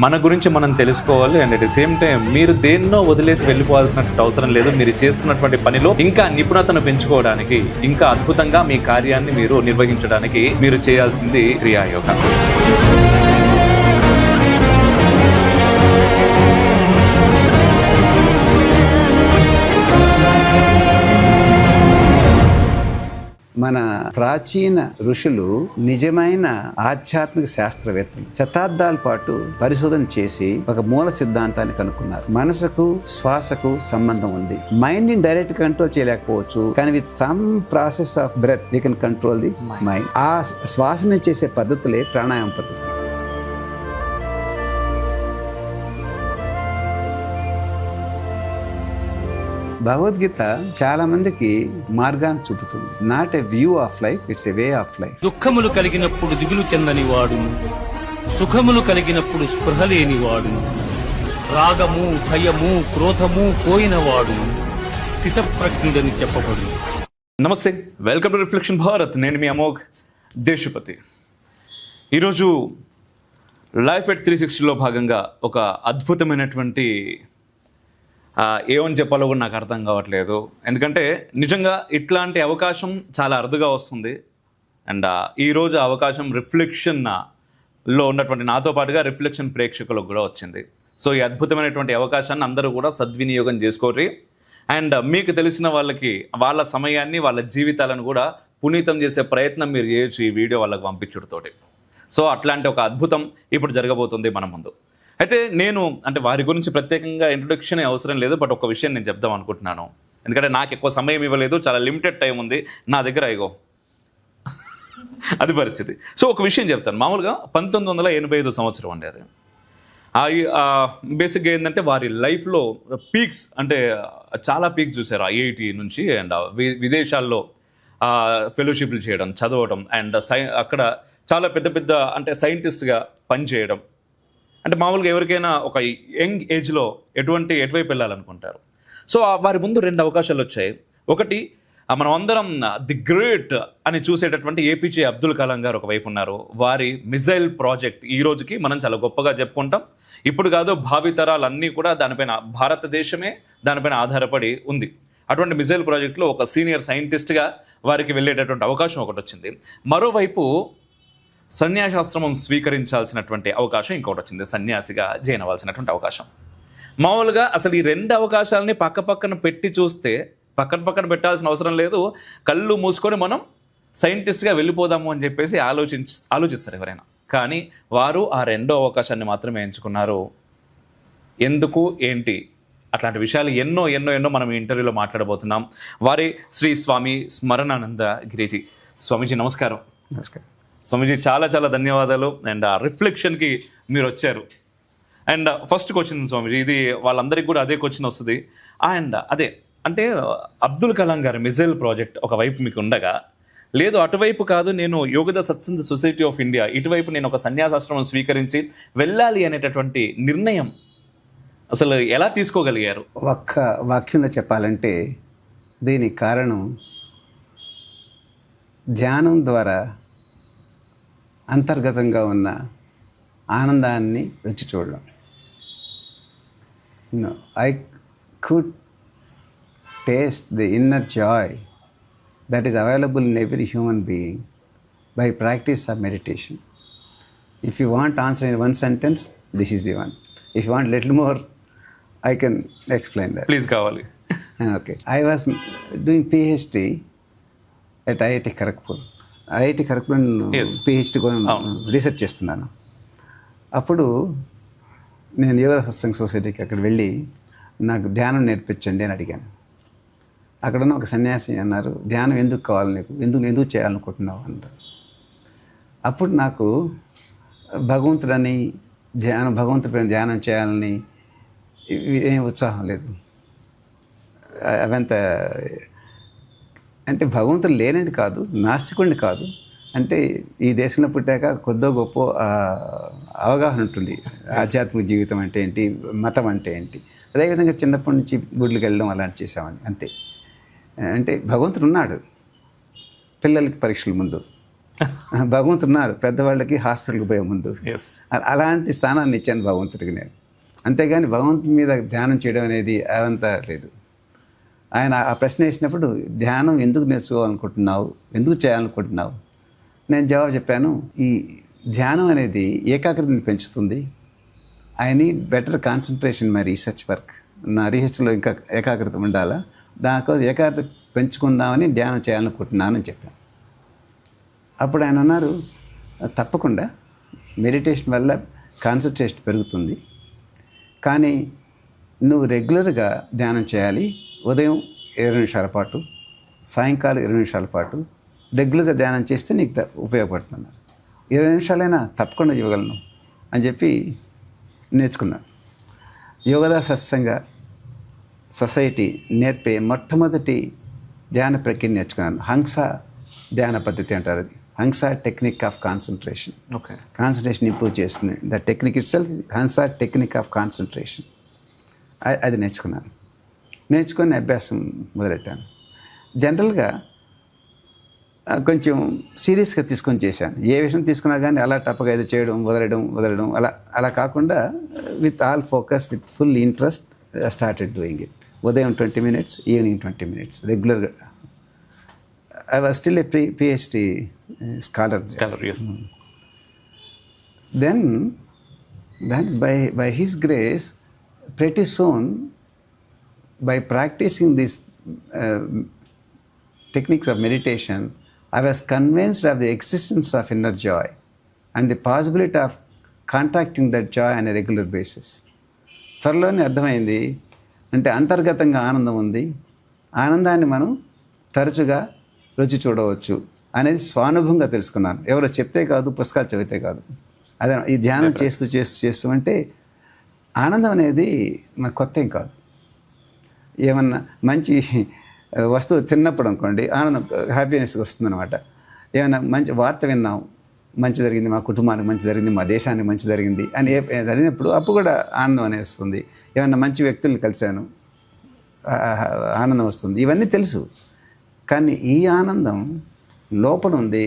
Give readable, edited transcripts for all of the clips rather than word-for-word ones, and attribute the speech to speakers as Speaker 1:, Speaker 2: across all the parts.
Speaker 1: మన గురించి మనం తెలుసుకోవాలి. And at the same time మీరు దేన్నో వదిలేసి వెళ్ళిపోవాల్సిన అవసరం లేదు. మీరు చేస్తున్నటువంటి పనిలో ఇంకా నిపుణతను పెంచుకోవడానికి, ఇంకా అద్భుతంగా మీ కార్యాన్ని మీరు నిర్వహించడానికి మీరు చేయాల్సింది క్రియాయోగ.
Speaker 2: మన ప్రాచీన ఋషులు నిజమైన ఆధ్యాత్మిక శాస్త్రవేత్తలు శతాబ్దాల పాటు పరిశోధన చేసి ఒక మూల సిద్ధాంతాన్ని కనుక్కున్నారు. మనసుకు శ్వాసకు సంబంధం ఉంది. మైండ్ ని డైరెక్ట్ కంట్రోల్ చేయలేకపోవచ్చు, కానీ with some process of breath we can control the mind. ఆ శ్వాస చేసే పద్ధతులే ప్రాణాయామ పద్ధతి. భగవద్గీత చాలా మందికి మార్గాన్ని చూపుతుంది. Not a view of life, it's a way of life.
Speaker 3: దుఃఖములు కలిగినప్పుడు దిగులు చెందని వాడును, సుఖములు కలిగినప్పుడు స్పృహ లేని వాడును, రాగము భయము క్రోధము పోయిన వాడును స్థితప్రజ్ఞుడని చెప్పబడు.
Speaker 1: నమస్తే, వెల్కమ్ టు రిఫ్లెక్షన్ భారత్. నేను మీ అమోఘ్ దేశపతి. ఈరోజు లైఫ్ ఎట్ 360లో భాగంగా ఒక అద్భుతమైనటువంటి ఏమని చెప్పాలో కూడా నాకు అర్థం కావట్లేదు. ఎందుకంటే నిజంగా ఇట్లాంటి అవకాశం చాలా అరుదుగా వస్తుంది. అండ్ ఈరోజు అవకాశం రిఫ్లెక్షన్లో ఉన్నటువంటి నాతో పాటుగా రిఫ్లెక్షన్ ప్రేక్షకులకు కూడా వచ్చింది. సో ఈ అద్భుతమైనటువంటి అవకాశాన్ని అందరూ కూడా సద్వినియోగం చేసుకోర్రి. అండ్ మీకు తెలిసిన వాళ్ళకి వాళ్ళ సమయాన్ని, వాళ్ళ జీవితాలను కూడా పునీతం చేసే ప్రయత్నం మీరు చేయొచ్చు ఈ వీడియో వాళ్ళకి పంపించుడుతోటి. సో అట్లాంటి ఒక అద్భుతం ఇప్పుడు జరగబోతుంది మన ముందు. అయితే నేను వారి గురించి ప్రత్యేకంగా ఇంట్రొడక్షన్ అవసరం లేదు, బట్ ఒక విషయం నేను చెప్దాం అనుకుంటున్నాను. ఎందుకంటే నాకు ఎక్కువ సమయం ఇవ్వలేదు, చాలా లిమిటెడ్ టైం ఉంది నా దగ్గర. అది పరిస్థితి. సో ఒక విషయం చెప్తాను. మామూలుగా 1985 సంవత్సరం అండి అది. బేసిక్గా ఏంటంటే వారి లైఫ్లో పీక్స్, చాలా పీక్స్ చూశారు. ఐఐటి నుంచి అండ్ విదేశాల్లో ఫెలోషిప్లు చేయడం, చదవడం, అండ్ అక్కడ చాలా పెద్ద పెద్ద సైంటిస్ట్గా పనిచేయడం. మామూలుగా ఎవరికైనా ఒక యంగ్ ఏజ్లో ఎటువైపు వెళ్ళాలనుకుంటారు. సో వారి ముందు 2 అవకాశాలు వచ్చాయి. ఒకటి, మనం అందరం ది గ్రేట్ అని చూసేటటువంటి ఏపీజే అబ్దుల్ కలాం గారు ఒకవైపు ఉన్నారు. వారి మిజైల్ ప్రాజెక్ట్ ఈ రోజుకి మనం చాలా గొప్పగా చెప్పుకుంటాం. ఇప్పుడు కాదు, భావితరాలన్నీ కూడా దానిపైన, భారతదేశమే దానిపైన ఆధారపడి ఉంది. అటువంటి మిజైల్ ప్రాజెక్టులో ఒక సీనియర్ సైంటిస్ట్గా వారికి వెళ్ళేటటువంటి అవకాశం ఒకటి వచ్చింది. మరోవైపు సన్యాసాశ్రమం స్వీకరించాల్సినటువంటి అవకాశం ఇంకొకటి వచ్చింది. సన్యాసిగా జాయిన్ అవ్వాల్సినటువంటి అవకాశం. మామూలుగా అసలు ఈ 2 అవకాశాలని పక్కన పెట్టి చూస్తే, పక్కన పెట్టాల్సిన అవసరం లేదు. కళ్ళు మూసుకొని మనం సైంటిస్ట్గా వెళ్ళిపోదాము అని చెప్పేసి ఆలోచిస్తారు ఎవరైనా. కానీ వారు ఆ 2వ అవకాశాన్ని మాత్రమే ఎంచుకున్నారు. ఎందుకు, ఏంటి, అట్లాంటి విషయాలు ఎన్నో మనం ఈ ఇంటర్వ్యూలో మాట్లాడబోతున్నాం. వారి శ్రీ స్వామి స్మరణానంద గిరిజీ. స్వామీజీ నమస్కారం.
Speaker 2: నమస్కారం
Speaker 1: స్వామీజీ, చాలా ధన్యవాదాలు. అండ్ ఆ రిఫ్లెక్షన్కి మీరు వచ్చారు. అండ్ ఫస్ట్ క్వశ్చన్ స్వామీజీ, ఇది వాళ్ళందరికీ కూడా అదే క్వశ్చన్ వస్తుంది. అండ్ అబ్దుల్ కలాం గారి మిజైల్ ప్రాజెక్ట్ ఒకవైపు మీకు ఉండగా, లేదు అటువైపు కాదు, నేను యోగద సత్సంగ సొసైటీ ఆఫ్ ఇండియా ఇటువైపు నేను ఒక సన్యాసాశ్రమం స్వీకరించి వెళ్ళాలి అనేటటువంటి నిర్ణయం అసలు ఎలా తీసుకోగలిగారు?
Speaker 2: ఒక్క వాక్యంలో చెప్పాలంటే దీనికి కారణం ధ్యానం ద్వారా అంతర్గతంగా ఉన్న ఆనందాన్ని రుచి చూడడం. I could taste the inner joy that is available in every human being by practice of meditation. If you want answer in 1 sentence, this is the one. If you want little more, I can explain that.
Speaker 1: Please కావాలి.
Speaker 2: Okay. I was doing PhD at IIT Kharagpur. IIT Kharagpur PhD research చేస్తున్నాను. అప్పుడు నేను యోగా సత్సంగ సొసైటీకి అక్కడ వెళ్ళి నాకు ధ్యానం నేర్పించండి అని అడిగాను. అక్కడున్న ఒక సన్యాసి అన్నారు, ధ్యానం ఎందుకు కావాలి నీకు, ఎందుకు చేయాలనుకుంటున్నావు అన్నారు. అప్పుడు నాకు భగవంతుడిపైన ధ్యానం చేయాలని ఏం ఉత్సాహం లేదు. అవంత భగవంతుడు లేనిది కాదు, నాస్తికుడిని కాదు. ఈ దేశంలో పుట్టాక కొద్దో గొప్ప అవగాహన ఉంటుంది. ఆధ్యాత్మిక జీవితం అంటే ఏంటి, మతం అంటే ఏంటి. అదేవిధంగా చిన్నప్పటి నుంచి గుడ్లకు వెళ్ళడం అలాంటి చేసామని అంతే. భగవంతుడు ఉన్నాడు. పిల్లలకి పరీక్షల ముందు భగవంతున్నారు పెద్దవాళ్ళకి హాస్పిటల్కి పోయే ముందు.
Speaker 1: ఎస్.
Speaker 2: అలాంటి స్థానాన్ని ఇచ్చాను భగవంతుడికి నేను. అంతేగాని భగవంతుడి మీద ధ్యానం చేయడం అనేది అవంతా లేదు. ఆయన ఆ ప్రశ్న వేసినప్పుడు ధ్యానం ఎందుకు నేర్చుకోవాలనుకుంటున్నావు, ఎందుకు చేయాలనుకుంటున్నావు? నేను జవాబు చెప్పాను, ఈ ధ్యానం అనేది ఏకాగ్రతని పెంచుతుంది. I need better concentration my research work. నా రీసెర్చ్లో ఇంకా ఏకాగ్రత ఉండాలా, దానికోసం ఏకాగ్రత పెంచుకుందామని ధ్యానం చేయాలనుకుంటున్నాను అని చెప్పాను. అప్పుడు ఆయన అన్నారు, తప్పకుండా మెడిటేషన్ వల్ల కాన్సన్ట్రేషన్ పెరుగుతుంది, కానీ నువ్వు రెగ్యులర్గా ధ్యానం చేయాలి. ఉదయం 20 నిమిషాల పాటు, సాయంకాలం 20 నిమిషాల పాటు రెగ్యులర్గా ధ్యానం చేస్తే నీకు ఉపయోగపడుతున్నారు. 20 నిమిషాలైనా తప్పకుండా ఇవ్వగలను అని చెప్పి నేర్చుకున్నాను. యోగదా సత్సంగ సొసైటీ నేర్పే మొట్టమొదటి ధ్యాన ప్రక్రియ నేర్చుకున్నాను. హంస ధ్యాన పద్ధతి అంటారు. అది హంస technique of concentration.
Speaker 1: Okay.
Speaker 2: Concentration improve చేస్తుంది. ద టెక్నిక్ ఇట్ సెల్ఫ్ హంస టెక్నిక్ ఆఫ్ కాన్సన్ట్రేషన్. అది నేర్చుకున్నాను. నేర్చుకొని అభ్యాసం మొదలెట్టాను. జనరల్గా కొంచెం సీరియస్గా తీసుకొని చేశాను. ఏ విషయం తీసుకున్నా కానీ అలా టప్పగా ఏదో చేయడం వదలడం అలా కాకుండా with all focus, with full interest started doing it. ఉదయం 20 minutes, ఈవినింగ్ 20 minutes రెగ్యులర్గా. I was still a PhD scholar.
Speaker 1: Yes.
Speaker 2: Then, that's by his grace, pretty soon, by practicing these techniques of meditation, I was convinced of the existence of inner joy and the possibility of contacting that joy on a regular basis. త్వరలోనే అర్థమైంది, అంటే అంతర్గతంగా ఆనందం ఉంది, ఆనందాన్ని మనం తరచుగా రుచి చూడవచ్చు అనేది స్వానుభవంగా తెలుసుకున్నాను. ఎవరో చెప్తే కాదు, పుస్తకాలు చదివితే కాదు. అదే ఈ ధ్యానం చేస్తూ అంటే ఆనందం అనేది మనకు కొత్త ఏం కాదు. ఏమన్నా మంచి వస్తువు తిన్నప్పుడు అనుకోండి ఆనందం, హ్యాపీనెస్ వస్తుందన్నమాట. ఏమైనా మంచి వార్త విన్నాం, మంచి జరిగింది, మా కుటుంబానికి మంచి జరిగింది, మా దేశానికి మంచి జరిగింది అని జరిగినప్పుడు అప్పుడు కూడా ఆనందం అనేది వస్తుంది. ఏమైనా మంచి వ్యక్తుల్ని కలిశాను, ఆనందం వస్తుంది. ఇవన్నీ తెలుసు. కానీ ఈ ఆనందం లోపల ఉంది.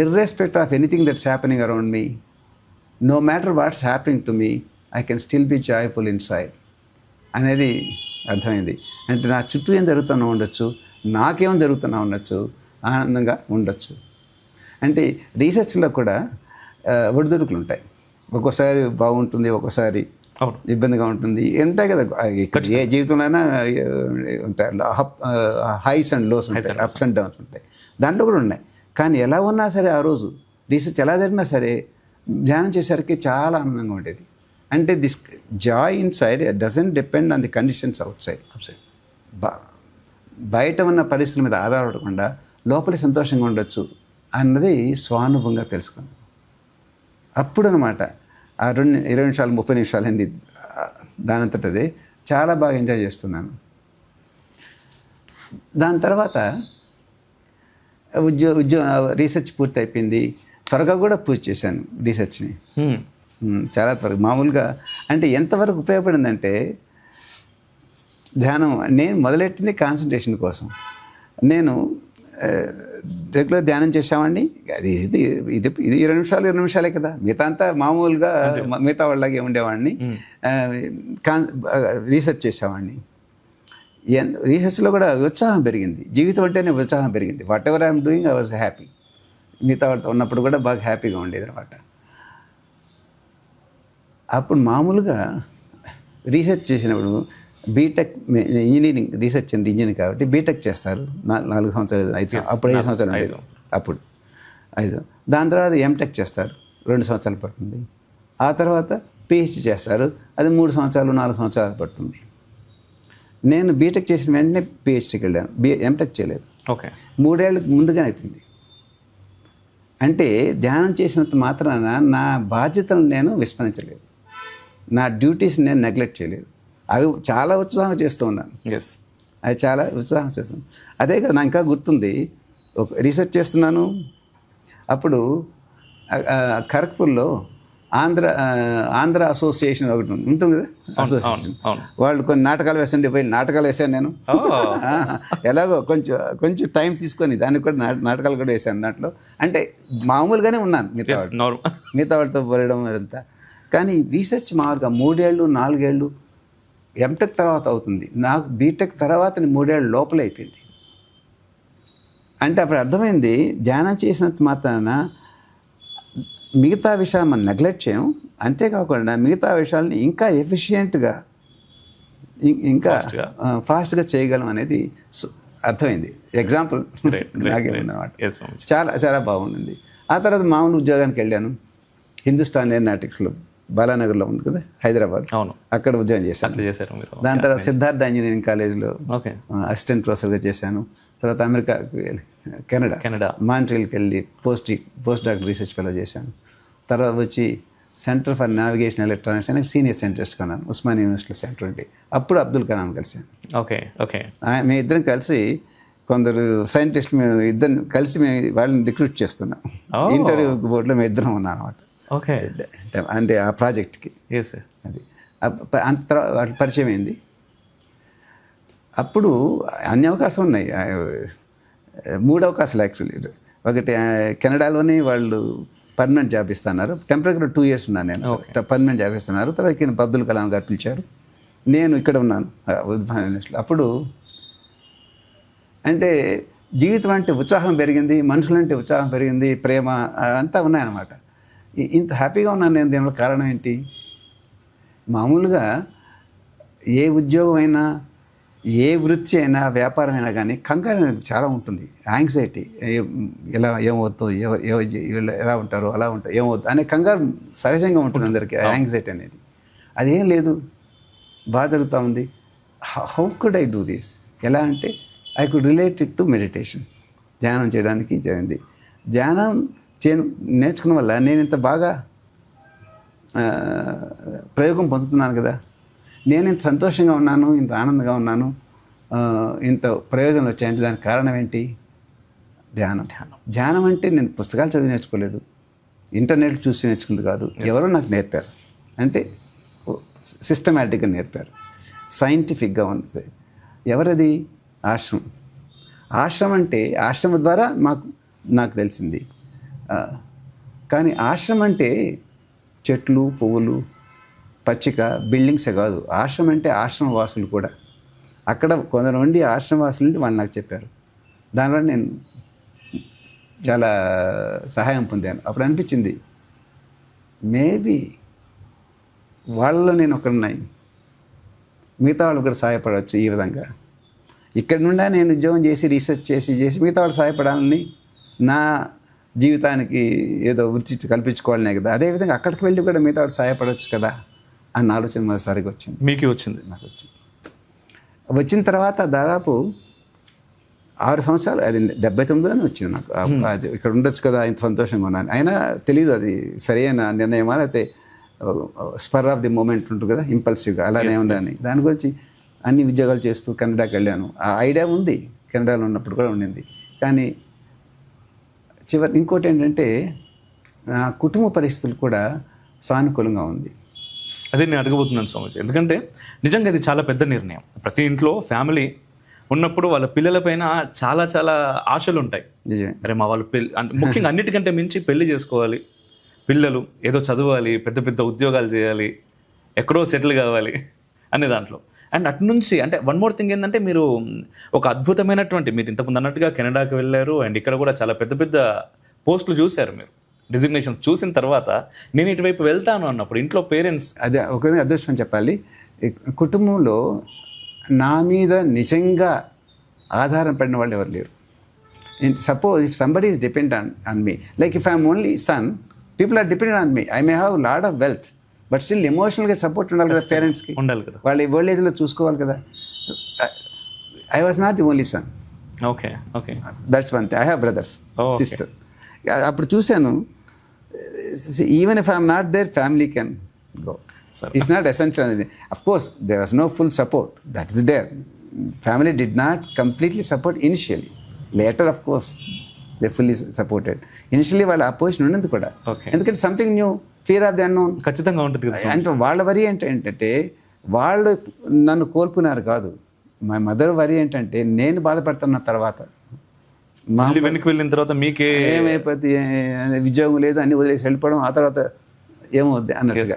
Speaker 2: Irrespective of anything that's happening around me, no matter what's happening to me, I can still be joyful inside అనేది అర్థమైంది. అంటే నా చుట్టూ ఏం జరుగుతున్నా ఉండొచ్చు, నాకేం జరుగుతున్నా ఉండొచ్చు, ఆనందంగా ఉండొచ్చు. అంటే రీసెర్చ్లో కూడా ఒడిదుడుకులు ఉంటాయి. ఒక్కోసారి బాగుంటుంది, ఒక్కోసారి ఇబ్బందిగా ఉంటుంది. ఉంటాయి కదా, ఏ జీవితంలోనైనా ఉంటాయి. హైస్ అండ్ లోస్ ఉంటాయి, అప్స్ అండ్ డౌన్స్ ఉంటాయి. దాంట్లో కూడా ఉన్నాయి. కానీ ఎలా ఉన్నా సరే ఆ రోజు రీసెర్చ్ ఎలా జరిగినా సరే ధ్యానం చేసేసరికి చాలా ఆనందంగా ఉండేది. అంటే this Joy in side doesn't depend on the conditions out side. బయట ఉన్న పరిస్థితుల మీద ఆధారపడకుండా లోపలి సంతోషంగా ఉండొచ్చు అన్నది స్వానుభవంగా తెలుసుకున్నాను. అప్పుడు అనమాట ఆ 20 నిమిషాలు 30 నిమిషాలు అయింది దానంతటదే చాలా బాగా ఎంజాయ్ చేస్తున్నాను. దాని తర్వాత రీసెర్చ్ పూర్తి అయిపోయింది. త్వరగా కూడా పూర్తి చేశాను రీసెర్చ్ని, చాలా త్వరగా. మామూలుగా అంటే ఎంతవరకు ఉపయోగపడిందంటే ధ్యానం నేను మొదలెట్టింది కాన్సన్ట్రేషన్ కోసం. నేను రెగ్యులర్ ధ్యానం చేసామండి. అది ఇది 20 నిమిషాలే కదా, మిగతా అంతా మామూలుగా మిగతా వాళ్ళలాగే ఉండేవాడిని. రీసెర్చ్ చేసేవాడిని. రీసెర్చ్లో కూడా ఉత్సాహం పెరిగింది. జీవితం అంటేనే ఉత్సాహం పెరిగింది. What ever I'm doing I was happy. మిగతా వాళ్ళతో ఉన్నప్పుడు కూడా బాగా హ్యాపీగా ఉండేది అనమాట. అప్పుడు మామూలుగా రీసెర్చ్ చేసినప్పుడు BTech engineering, research and engineering కాబట్టి బీటెక్ చేస్తారు 4 సంవత్సరాలు, 5 అప్పుడు 5 సంవత్సరాలు ఉండేది అప్పుడు 5. దాని తర్వాత ఎంటెక్ చేస్తారు, 2 సంవత్సరాలు పడుతుంది. ఆ తర్వాత పిహెచ్డి చేస్తారు, అది 3 సంవత్సరాలు 4 సంవత్సరాలు పడుతుంది. నేను బీటెక్ చేసిన వెంటనే పిహెచ్డికి వెళ్ళాను, ఎంటెక్ చేయలేదు.
Speaker 1: ఓకే,
Speaker 2: 3 ఏళ్ళకి ముందుగానే అయిపోయింది. అంటే ధ్యానం చేసినంత మాత్రాన నా బాధ్యతలను నేను విస్మరించలేదు, నా డ్యూటీస్ నేను నెగ్లెక్ట్ చేయలేదు. అవి చాలా ఉత్సాహంగా చేస్తూ ఉన్నాను. అవి చాలా ఉత్సాహంగా చేస్తున్నాను. అదే కదా నాకు ఇంకా గుర్తుంది. ఒక రీసెర్చ్ చేస్తున్నాను. అప్పుడు ఖరగ్పూర్లో ఆంధ్ర అసోసియేషన్ ఒకటి ఉంటుంది కదా, అసోసియేషన్.
Speaker 1: అవును.
Speaker 2: వాళ్ళు కొన్ని నాటకాలు వేస్తుంటే పోయి నాటకాలు వేశాను నేను. ఎలాగో కొంచెం టైం తీసుకొని దానికి కూడా నాటకాలు కూడా వేశాను దాంట్లో. అంటే మామూలుగానే ఉన్నాను మిగతా వాళ్ళతో పోయడం అదంతా. కానీ రీసెర్చ్ మామూలుగా 3 ఏళ్ళు 4 ఏళ్ళు ఎంటెక్ తర్వాత అవుతుంది. నాకు బీటెక్ తర్వాత 3 ఏళ్ళు లోపలే అయిపోయింది. అంటే అప్పుడు అర్థమైంది, ధ్యానం చేసినంత మాత్రాన మిగతా విషయాలు మనం నెగ్లెక్ట్ చేయం, అంతేకాకుండా మిగతా విషయాలని ఇంకా ఎఫిషియెంట్గా ఇంకా ఫాస్ట్గా చేయగలం అనేది అర్థమైంది. ఎగ్జాంపుల్ నాకే ఉందన్నమాట. చాలా చాలా బాగుంది. ఆ తర్వాత మామూలు ఉద్యోగానికి వెళ్ళాను. హిందుస్థాన్ ఏరోనాటిక్స్లో బాలానగర్లో ఉంది కదా, హైదరాబాద్.
Speaker 1: అవును,
Speaker 2: అక్కడ ఉద్యోగం చేశాను. దాని తర్వాత సిద్ధార్థ ఇంజనీరింగ్ కాలేజ్లో అసిస్టెంట్ ప్రొఫెసర్గా చేశాను. తర్వాత అమెరికాకి వెళ్ళి కెనడా మాంట్రియల్కి వెళ్ళి పోస్ట్ డాక్టర్ రీసెర్చ్ ఫెలో చేశాను. తర్వాత వచ్చి సెంటర్ ఫర్ నావిగేషన్ ఎలక్ట్రానిక్స్ అని సీనియర్ సైంటిస్ట్ కొన్నాను ఉస్మానియా యూనివర్సిటీలో సెంటర్ ఉండి. అప్పుడు అబ్దుల్ కలాం కలిశాను. మేము ఇద్దరం కలిసి కొందరు సైంటిస్టులు మేము ఇద్దరు కలిసి వాళ్ళని రిక్రూట్ చేస్తున్నాం. ఇంటర్వ్యూ బోర్డులో మేము ఇద్దరం ఉన్నాం అనమాట. అంటే ఆ ప్రాజెక్ట్కి అది అంత వాటి పరిచయం అయింది. అప్పుడు అన్ని అవకాశాలు ఉన్నాయి, 3 అవకాశాలు యాక్చువల్లీ. ఒకటి కెనడాలోనే వాళ్ళు పర్మనెంట్ జాబ్ ఇస్తున్నారు. టెంపరీగా 2 years ఉన్నాను నేను, పర్మనెంట్ జాబ్ ఇస్తున్నారు. తర్వాత ఇక్కడ అబ్దుల్ కలాం గారు పిలిచారు, నేను ఇక్కడ ఉన్నాను ఉస్మానియా యూనివర్సిటీలో. అప్పుడు అంటే జీవితం అంటే ఉత్సాహం పెరిగింది, మనుషులంటే ఉత్సాహం పెరిగింది, ప్రేమ అంతా ఉన్నాయన్నమాట. ఇంత హ్యాపీగా ఉన్నాను నేను. దీనివల్ల కారణం ఏంటి? మామూలుగా ఏ ఉద్యోగం అయినా, ఏ వృత్తి అయినా, వ్యాపారం అయినా కానీ కంగారు అనేది చాలా ఉంటుంది. యాంగ్జైటీ, ఏమవుతుందో, ఎలా ఉంటారో అలా ఉంటారు, ఏమవుతుంది అనే కంగారు సహజంగా ఉంటుంది అందరికీ. యాంగ్జైటీ అనేది అదేం లేదు, బాగా జరుగుతూ ఉంది. How could I do this? ఎలా అంటే I could relate it to meditation. ధ్యానం చేయడానికి జరిగింది. ధ్యానం నేర్చుకున్న వల్ల నేను ఇంత బాగా ప్రయోగం పొందుతున్నాను కదా, నేను ఇంత సంతోషంగా ఉన్నాను, ఇంత ఆనందంగా ఉన్నాను, ఇంత ప్రయోజనం వచ్చాయంటే దానికి కారణం ఏంటి? ధ్యానం అంటే నేను పుస్తకాలు చదివి నేర్చుకోలేదు, ఇంటర్నెట్ చూసి నేర్చుకుంది కాదు, ఎవరో నాకు నేర్పారు. అంటే సిస్టమేటిక్గా నేర్పారు, సైంటిఫిక్గా ఉంది. ఎవరది? ఆశ్రమం అంటే ఆశ్రమం ద్వారా నాకు తెలిసింది. కానీ ఆశ్రమం అంటే చెట్లు, పువ్వులు, పచ్చిక, బిల్డింగ్సే కాదు. ఆశ్రమం అంటే ఆశ్రమవాసులు కూడా. అక్కడ కొందరు ఉండి ఆశ్రమవాసులు ఉండి వాళ్ళు నాకు చెప్పారు. దానివల్ల నేను చాలా సహాయం పొందాను. అప్పుడు అనిపించింది, మేబీ వాళ్ళలో నేను ఒకరున్నాయి, మిగతా వాళ్ళు కూడా సహాయపడవచ్చు ఈ విధంగా. ఇక్కడ నుండి నేను ఉద్యోగం చేసి రీసెర్చ్ చేసి మిగతా వాళ్ళు సహాయపడాలని, నా జీవితానికి ఏదో వృత్తి కల్పించుకోవాలనే కదా, అదేవిధంగా అక్కడికి వెళ్ళి కూడా మిగతా వాళ్ళు సహాయపడవచ్చు కదా అన్న ఆలోచన మొదటిసారిగా వచ్చింది.
Speaker 1: మీకు వచ్చింది?
Speaker 2: నాకు వచ్చిన తర్వాత దాదాపు 6 సంవత్సరాలు, అది 79లోనే వచ్చింది నాకు. అది ఇక్కడ ఉండొచ్చు కదా, ఇంత సంతోషంగా ఉన్నాను. అయినా తెలియదు అది సరైన నిర్ణయమా, లేకపోతే స్పర్ ఆఫ్ ది మూమెంట్ ఉంటుంది కదా, ఇంపల్సివ్గా అలానే ఉందని. దాని గురించి అన్ని ఉద్యోగాలు చేస్తూ కెనడాకి వెళ్ళాను. ఆ ఐడియా ఉంది, కెనడాలో ఉన్నప్పుడు కూడా ఉండింది. కానీ ఇంకోటి ఏంటంటే నా కుటుంబ పరిస్థితులు కూడా సానుకూలంగా ఉంది.
Speaker 1: అదే నేను అడగబోతున్నాను స్వామిజీ. ఎందుకంటే నిజంగా ఇది చాలా పెద్ద నిర్ణయం. ప్రతి ఇంట్లో ఫ్యామిలీ ఉన్నప్పుడు వాళ్ళ పిల్లలపైన చాలా చాలా ఆశలు ఉంటాయి.
Speaker 2: నిజమే.
Speaker 1: అరే మా వాళ్ళు ముఖ్యంగా అన్నిటికంటే మించి పెళ్లి చేసుకోవాలి, పిల్లలు ఏదో చదవాలి, పెద్ద పెద్ద ఉద్యోగాలు చేయాలి, ఎక్కడో సెటిల్ కావాలి అనే దాంట్లో. అండ్ అటు నుంచి అంటే వన్ మోర్ థింగ్ ఏంటంటే, మీరు ఒక అద్భుతమైనటువంటి, మీరు ఇంతకుముందు అన్నట్టుగా కెనడాకి వెళ్ళారు అండ్ ఇక్కడ కూడా చాలా పెద్ద పెద్ద పోస్టులు చూశారు. మీరు డిజిగ్నేషన్స్ చూసిన తర్వాత నేను ఇటువైపు వెళ్తాను అన్నప్పుడు ఇంట్లో పేరెంట్స్
Speaker 2: అదే ఒక అదృష్టం చెప్పాలి. కుటుంబంలో నా మీద నిజంగా ఆధారపడిన వాళ్ళు ఎవరు లేరు. Suppose if somebody is depend on me, like if I'm only son, people are dependent on me. I may have lot of wealth, but still ఎమోషనల్గా సపోర్ట్ ఉండాలి కదా పేరెంట్స్కి.
Speaker 1: ఉండాలి కదా,
Speaker 2: వాళ్ళు ఓల్డ్ ఏజ్లో చూసుకోవాలి కదా. I was not the only son.
Speaker 1: Okay,
Speaker 2: that's one thing. I have brothers, sister. అప్పుడు చూశాను, even if I'm not there, family can go. It's not essential అనేది. Of course there was no full support, that is there. Family did not completely support initially. Later of course they fully supported. Initially వాళ్ళ opposition ఉన్నది కూడా, ఎందుకంటే something new. Fear of the unknown
Speaker 1: ఖచ్చితంగా ఉంటుంది కదా.
Speaker 2: అంటే వాళ్ళ వరి ఏంటంటే వాళ్ళు నన్ను కోల్పోయినారు కాదు. మా మదర్ వరి ఏంటంటే నేను బాధపడుతున్న తర్వాత
Speaker 1: మళ్ళీ వెనక్కి వెళ్ళిన తర్వాత మీకే
Speaker 2: ఏమైపోతే ఉద్యోగం లేదు అన్ని వదిలేసి వెళ్ళిపోవడం, ఆ తర్వాత ఏమవుద్ది అన్నట్టుగా.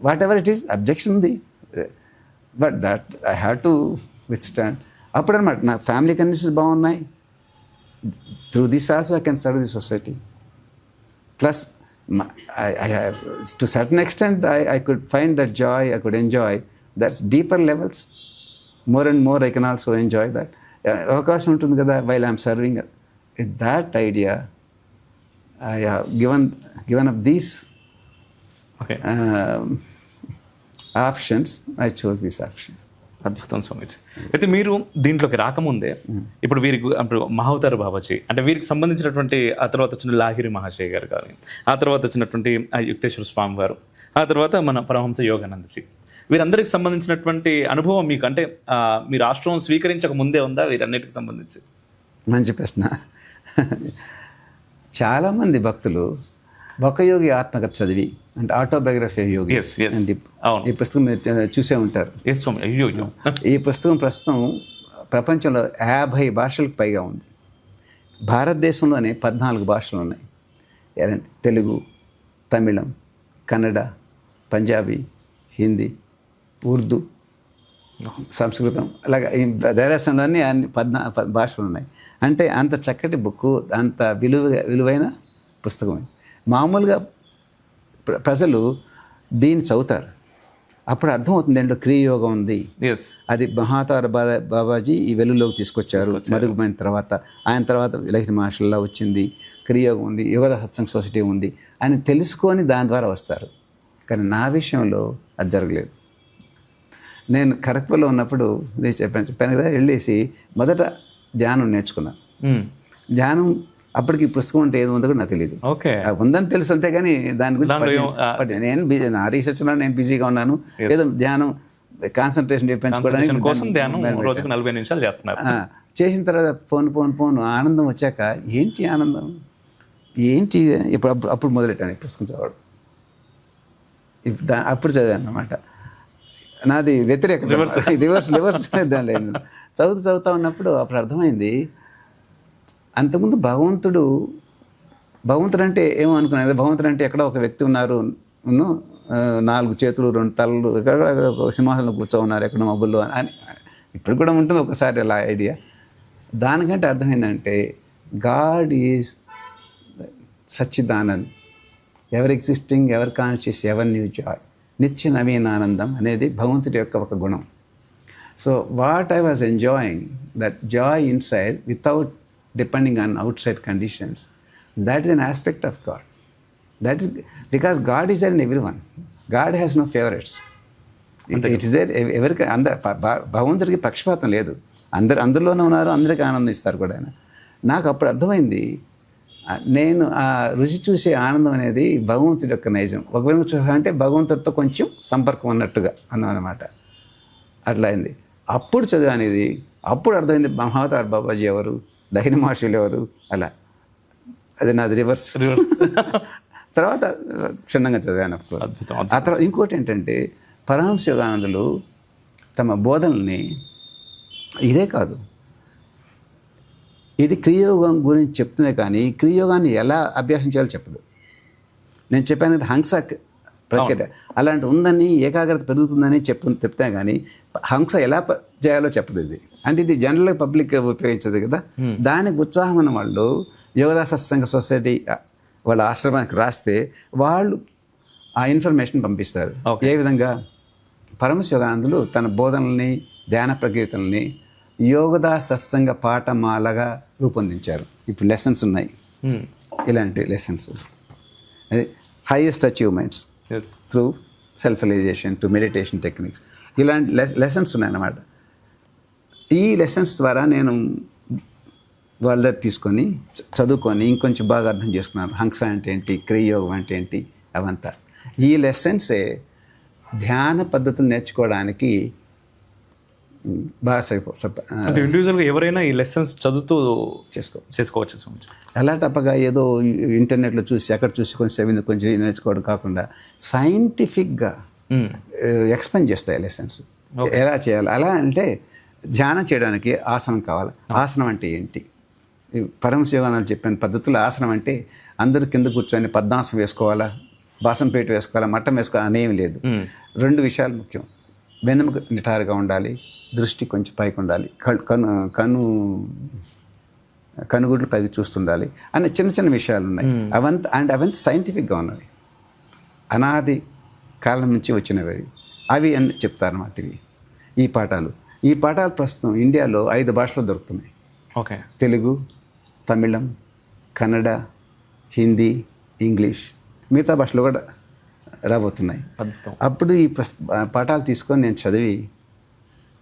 Speaker 2: Whatever it is objection ఉంది, but that I have to withstand. అప్పుడు అనమాట నా ఫ్యామిలీ కండిషన్స్ బాగున్నాయి. Through this also I can serve the society. Plus to certain extent I could find that joy, I could enjoy that's deeper levels. More and more I can also enjoy that. అవకాశం ఉంటుంది కదా while I'm serving. With that idea I have given up these options. I chose this option.
Speaker 1: అద్భుతం స్వామీజీ. అయితే మీరు దీంట్లోకి రాకముందే ఇప్పుడు వీరికి అప్పుడు మహావతార్ బాబాజీ అంటే వీరికి సంబంధించినటువంటి ఆ తర్వాత వచ్చిన లాహిరి మహాశయ గారు కానీ, ఆ తర్వాత వచ్చినటువంటి ఆ యుక్తేశ్వర స్వామి వారు, ఆ తర్వాత మన పరమహంస యోగానందజీ, వీరందరికి సంబంధించినటువంటి అనుభవం మీకు అంటే మీరు ఆశ్రమం స్వీకరించక ముందే ఉందా వీరన్నిటికి సంబంధించి?
Speaker 2: మంచి ప్రశ్న. చాలామంది భక్తులు బొక్కయోగి ఆత్మకథ చదివి అంటే ఆటోబయోగ్రఫీ ఆఫ్ యోగి ఈ పుస్తకం మీరు చూసే ఉంటారు. ఈ పుస్తకం ప్రస్తుతం ప్రపంచంలో 50 భాషలకు పైగా ఉంది. భారతదేశంలోనే 14 భాషలు ఉన్నాయి. తెలుగు, తమిళం, కన్నడ, పంజాబీ, హిందీ, ఉర్దూ, సంస్కృతం, అలాగే దేశంలోనే అన్ని 14 భాషలు ఉన్నాయి. అంటే అంత చక్కటి బుక్, అంత విలువైన పుస్తకం. మామూలుగా ప్రజలు దీన్ని చదువుతారు, అప్పుడు అర్థమవుతుంది ఏంటో క్రియాయోగం ఉంది. అది మహావతార్ బాబాజీ ఈ వెలుగులోకి తీసుకొచ్చారు. మరుగుమైన తర్వాత ఆయన తర్వాత లహరి మహర్షుల్లా వచ్చింది, క్రియాయోగం ఉంది, యోగ సత్సంగ సొసైటీ ఉంది అని తెలుసుకొని దాని ద్వారా వస్తారు. కానీ నా విషయంలో అది జరగలేదు. నేను ఖరగ్పూర్లో ఉన్నప్పుడు నేను చెప్పాను కదా, వెళ్ళేసి మొదట ధ్యానం నేర్చుకున్నాను. ధ్యానం అప్పటికి పుస్తకం అంటే ఏది ఉందో కూడా నాకు తెలియదు. ఉందని తెలుసు అంతే, కానీ దాని గురించి నేను నా రీసెర్చ్లో నేను బిజీగా ఉన్నాను. ఏదో ధ్యానం కాన్సన్ట్రేషన్ పెంచుకోవడానికి చేసిన తర్వాత ఫోన్ ఆనందం వచ్చాక ఏంటి ఆనందం ఏంటి అప్పుడు మొదలెట్టాను పుస్తకం చదవడం. అప్పుడు చదివాను అన్నమాట. నాది వ్యతిరేక రివర్స్ దానిలో చదువుతా ఉన్నప్పుడు అప్పుడు అర్థమైంది. అంతకుముందు భగవంతుడు అంటే ఏమో అనుకున్నాను, భగవంతుడు అంటే ఎక్కడో ఒక వ్యక్తి ఉన్నారు, 4 చేతులు 2 తలలు, ఎక్కడ ఒక సింహాసనంలో కూర్చోన్నారు ఎక్కడ మబ్బుల్లో అని ఇప్పుడు కూడా ఉంటుంది ఒకసారి అలా ఐడియా. దానికంటే అర్థమైందంటే God is Sachchidanand, ever existing, ever conscious, ever new Joy, నిత్య నవీన ఆనందం అనేది భగవంతుడి యొక్క ఒక గుణం. So what I was enjoying that Joy inside without depending on outside conditions, that is an aspect of God. That is because God is there in everyone. God has no favorites. It is there ఎవరికి భగవంతుడికి పక్షపాతం లేదు. అందరిలోనే ఉన్నారు, అందరికీ ఆనందం ఇస్తారు కూడా ఆయన. నాకు అప్పుడు అర్థమైంది, నేను ఆ రుచి చూసే ఆనందం అనేది భగవంతుడి యొక్క నైజం. ఒక విధంగా చూసానంటే భగవంతుడితో కొంచెం సంపర్కం ఉన్నట్టుగా అన్నమాట. అట్లా అయింది. అప్పుడు చదువు అనేది అప్పుడు అర్థమైంది మహావతార్ బాబాజీ ఎవరు, లహరి మహర్షులు ఎవరు, అలా అది నాది రివర్స్. తర్వాత క్షుణ్ణంగా చదివాను. ఆ తర్వాత ఇంకోటి ఏంటంటే పరమహంస యోగానందులు తమ బోధనల్ని ఇదే కాదు, ఇది క్రియాయోగం గురించి చెప్తున్నాయి, కానీ క్రియాయోగాన్ని ఎలా అభ్యాసం చేయాలో చెప్పదు. నేను చెప్పాను కదా హంస ప్రక్రియ అలాంటి ఉందని, ఏకాగ్రత పెరుగుతుందని చెప్తే కానీ హంస ఎలా చేయాలో చెప్పదు ఇది. అంటే ఇది జనరల్గా పబ్లిక్ ఉపయోగించదు కదా. దానికి ఉత్సాహం ఉన్న వాళ్ళు యోగ సత్సంగ సొసైటీ వాళ్ళ ఆశ్రమానికి రాస్తే వాళ్ళు ఆ ఇన్ఫర్మేషన్ పంపిస్తారు. ఏ విధంగా పరమహంస యోగానందులు తన బోధనల్ని, ధ్యాన ప్రక్రియలని యోగదా సత్సంగ పాఠమాలగా రూపొందించారు. ఇప్పుడు లెసన్స్ ఉన్నాయి, ఇలాంటి lessons, highest achievements through self realisation to meditation techniques, ఇలాంటి లెసన్స్ ఉన్నాయన్నమాట. ఈ లెసన్స్ ద్వారా నేను వాళ్ళ దగ్గర తీసుకొని చదువుకొని ఇంకొంచెం బాగా అర్థం చేసుకున్నాను. హంస అంటే ఏంటి, క్రియాయోగం అంటే ఏంటి, అవంతా. ఈ లెసన్సే ధ్యాన పద్ధతులు నేర్చుకోవడానికి బాగా
Speaker 1: అంటే ఇండివిజువల్గా ఎవరైనా ఈ లెసన్స్ చదువుతూ చేసుకోవచ్చు స్వామిజీ.
Speaker 2: అలా తప్పగా ఏదో ఇంటర్నెట్లో చూసి అక్కడ చూసి కొంచెం చదివింది కొంచెం నేర్చుకోవడం కాకుండా సైంటిఫిక్గా ఎక్స్ప్లెయిన్ చేస్తాయి లెసన్స్ ఎలా చేయాలి. అలా అంటే ధ్యానం చేయడానికి ఆసనం కావాలి. ఆసనం అంటే ఏంటి, పరమశివ యోగానంద చెప్పిన పద్ధతులు ఆసనం అంటే అందరూ కింద కూర్చొని పద్మాసనం వేసుకోవాలా, బాసంపేట వేసుకోవాలా, మట్టం వేసుకోవాలా అనేమి లేదు. 2 విషయాలు ముఖ్యం. వెన్నెముక నిటారుగా ఉండాలి, దృష్టి కొంచెం పైకి ఉండాలి, కనుగుడ్లు పైకి చూస్తుండాలి అనే చిన్న చిన్న విషయాలు ఉన్నాయి. అవంతా సైంటిఫిక్గా ఉన్నవి, అనాది కాలం నుంచి వచ్చినవి అవి అని చెప్తారన్నమాట. ఈ పాఠాలు ప్రస్తుతం ఇండియాలో 5 భాషల్లో దొరుకుతున్నాయి.
Speaker 1: ఓకే.
Speaker 2: తెలుగు, తమిళం, కన్నడ, హిందీ, ఇంగ్లీష్, మిగతా భాషలు కూడా రాబోతున్నాయి. అప్పుడు ఈ పాఠాలు తీసుకొని నేను చదివి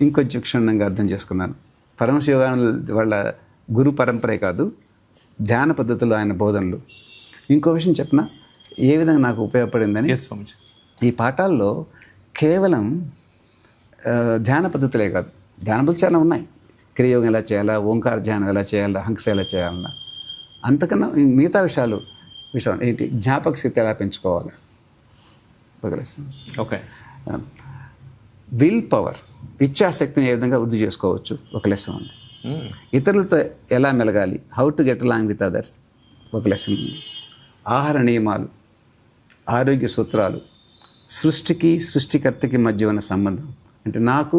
Speaker 2: ఇంకొంచెం క్షుణ్ణంగా అర్థం చేసుకున్నాను. పరమశివ యోగానంద వాళ్ళ గురు పరంపరే కాదు, ధ్యాన పద్ధతులు ఆయన బోధనలు. ఇంకో విషయం చెప్పిన ఏ విధంగా నాకు ఉపయోగపడిందని, ఈ పాఠాల్లో కేవలం ధ్యాన పద్ధతులే కాదు, ధ్యాన పద్ధతులు చాలా ఉన్నాయి. క్రియయోగం ఎలా చేయాలా, ఓంకార ధ్యానం ఎలా చేయాలా, హంస ఎలా చేయాలన్నా, అంతకన్నా మిగతా విషయం ఏంటి, జ్ఞాపక శక్తి ఎలా పెంచుకోవాలి,
Speaker 1: ఓకే,
Speaker 2: విల్ పవర్ ఇచ్ఛాశక్తిని ఏ విధంగా వృద్ధి చేసుకోవచ్చు ఒక లెసన్ ఉంది. ఇతరులతో ఎలా మెలగాలి, how to get along with others ఒక లెసన్ ఉంది. ఆహార నియమాలు, ఆరోగ్య సూత్రాలు, సృష్టికర్తకి మధ్య ఉన్న సంబంధం, అంటే నాకు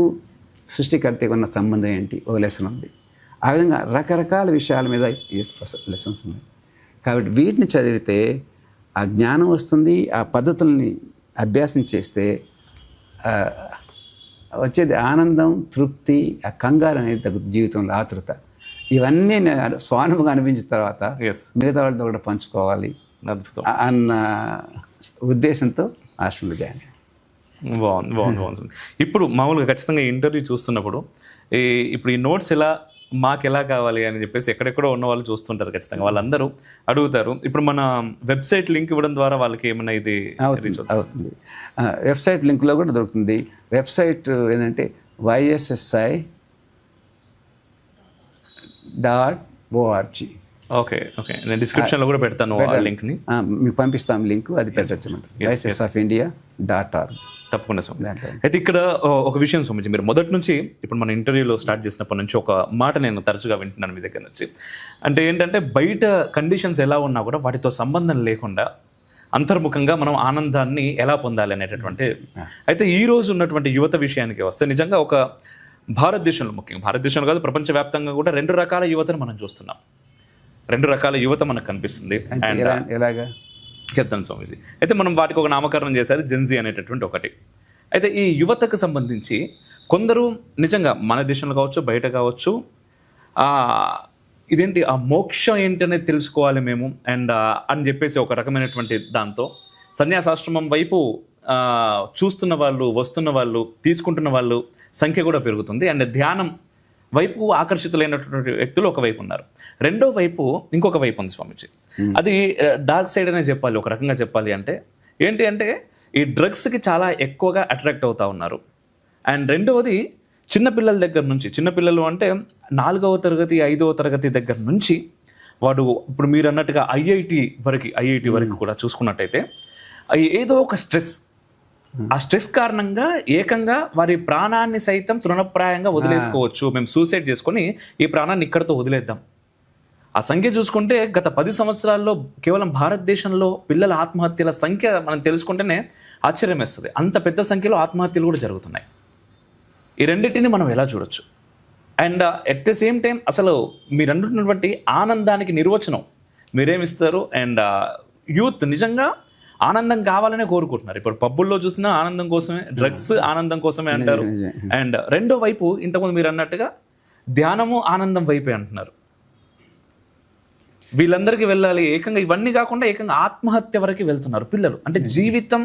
Speaker 2: సృష్టికర్తకి ఉన్న సంబంధం ఏంటి ఒక లెసన్ ఉంది. ఆ విధంగా రకరకాల విషయాల మీద లెసన్స్ ఉన్నాయి. కాబట్టి వీటిని చదివితే ఆ జ్ఞానం వస్తుంది. ఆ పద్ధతుల్ని అభ్యాసం చేస్తే వచ్చేది ఆనందం, తృప్తి, ఆ కంగారు అనేది తగ్గుతుంది జీవితంలో, ఆతృత. ఇవన్నీ స్వానుభవంగా అనిపించిన తర్వాత మిగతా వాళ్ళతో కూడా పంచుకోవాలి అన్న ఉద్దేశంతో ఆశ్రమంలో జాయిన్.
Speaker 1: బాగుంది. ఇప్పుడు మామూలుగా ఖచ్చితంగా ఇంటర్వ్యూ చూస్తున్నప్పుడు ఇప్పుడు ఈ నోట్స్ మాకు ఎలా కావాలి అని చెప్పేసి ఎక్కడెక్కడో ఉన్న వాళ్ళు చూస్తుంటారు. ఖచ్చితంగా వాళ్ళందరూ అడుగుతారు. ఇప్పుడు మన వెబ్సైట్ లింక్ ఇవ్వడం ద్వారా వాళ్ళకి ఏమైనా ఇది
Speaker 2: అవుతుంది. వెబ్సైట్ లింక్లో కూడా దొరుకుతుంది. వెబ్సైట్ ఏంటంటే yssai.org.
Speaker 1: ఓకే. నేను డిస్క్రిప్షన్లో కూడా పెడతాను ఆ లింక్ని,
Speaker 2: మీకు పంపిస్తాం లింక్, అది పెట్టచ్చు. yssofIndia.org.
Speaker 1: తప్పకుండా స్వామి. అయితే ఇక్కడ ఒక విషయం స్వామిజీ, మీరు మొదటి నుంచి ఇప్పుడు మన ఇంటర్వ్యూలో స్టార్ట్ చేసినప్పటి నుంచి ఒక మాట నేను తరచుగా వింటున్నాను మీ దగ్గర నుంచి. అంటే ఏంటంటే బయట కండిషన్స్ ఎలా ఉన్నా కూడా వాటితో సంబంధం లేకుండా అంతర్ముఖంగా మనం ఆనందాన్ని ఎలా పొందాలి అనేటటువంటి. అయితే ఈ రోజు ఉన్నటువంటి యువత విషయానికి వస్తే నిజంగా ఒక భారతదేశంలో, ముఖ్యంగా భారతదేశంలో కాదు ప్రపంచవ్యాప్తంగా కూడా 2 రకాల యువతను మనం చూస్తున్నాం. 2 రకాల యువత మనకు కనిపిస్తుంది. అండ్
Speaker 2: ఎలాగా
Speaker 1: చెప్తాను స్వామీజీ. అయితే మనం వాటికి ఒక నామకరణం చేశారు, జెన్జీ అనేటటువంటి ఒకటి. అయితే ఈ యువతకు సంబంధించి కొందరు నిజంగా మన దేశంలో కావచ్చు, బయట కావచ్చు, ఇదేంటి ఆ మోక్షం ఏంటనేది తెలుసుకోవాలి మేము అండ్ అని చెప్పేసి ఒక రకమైనటువంటి దాంతో సన్యాసాశ్రమం వైపు చూస్తున్న వాళ్ళు, వస్తున్న వాళ్ళు, తీసుకుంటున్న వాళ్ళు సంఖ్య కూడా పెరుగుతుంది. అండ్ ధ్యానం వైపు ఆకర్షితులైనటువంటి వ్యక్తులు ఒకవైపు ఉన్నారు. రెండో వైపు ఇంకొక వైపు ఉంది స్వామిజీ. అది డార్క్ సైడ్ అనే చెప్పాలి. ఒక రకంగా చెప్పాలి అంటే ఏంటి అంటే ఈ డ్రగ్స్కి చాలా ఎక్కువగా అట్రాక్ట్ అవుతూ ఉన్నారు. అండ్ రెండవది చిన్నపిల్లల దగ్గర నుంచి, చిన్నపిల్లలు అంటే 4వ తరగతి 5వ తరగతి దగ్గర నుంచి వాడు ఇప్పుడు మీరు అన్నట్టుగా ఐఐటి వరకు కూడా చూసుకున్నట్టయితే ఏదో ఒక స్ట్రెస్, ఆ స్ట్రెస్ కారణంగా ఏకంగా వారి ప్రాణాన్ని సైతం తృణప్రాయంగా వదిలేసుకోవచ్చు. మేము సూసైడ్ చేసుకొని ఈ ప్రాణాన్ని ఇక్కడితో వదిలేద్దాం. ఆ సంఖ్య చూసుకుంటే గత 10 సంవత్సరాల్లో కేవలం భారతదేశంలో పిల్లల ఆత్మహత్యల సంఖ్య మనం తెలుసుకుంటేనే ఆశ్చర్యం వేస్తుంది. అంత పెద్ద సంఖ్యలో ఆత్మహత్యలు కూడా జరుగుతున్నాయి. ఈ రెండింటిని మనం ఎలా చూడొచ్చు? And at the same time అసలు మీరు అంటున్నటువంటి ఆనందానికి నిర్వచనం మీరేమిస్తారు? అండ్ యూత్ నిజంగా ఆనందం కావాలనే కోరుకుంటున్నారు. ఇప్పుడు పబ్బుల్లో చూసినా ఆనందం కోసమే, డ్రగ్స్ ఆనందం కోసమే అంటారు. అండ్ రెండో వైపు ఇంతకుముందు మీరు అన్నట్టుగా ధ్యానము ఆనందం వైపే అంటున్నారు. వీళ్ళందరికీ వెళ్ళాలి. ఏకంగా ఇవన్నీ కాకుండా ఏకంగా ఆత్మహత్య వరకు వెళ్తున్నారు పిల్లలు. అంటే జీవితం,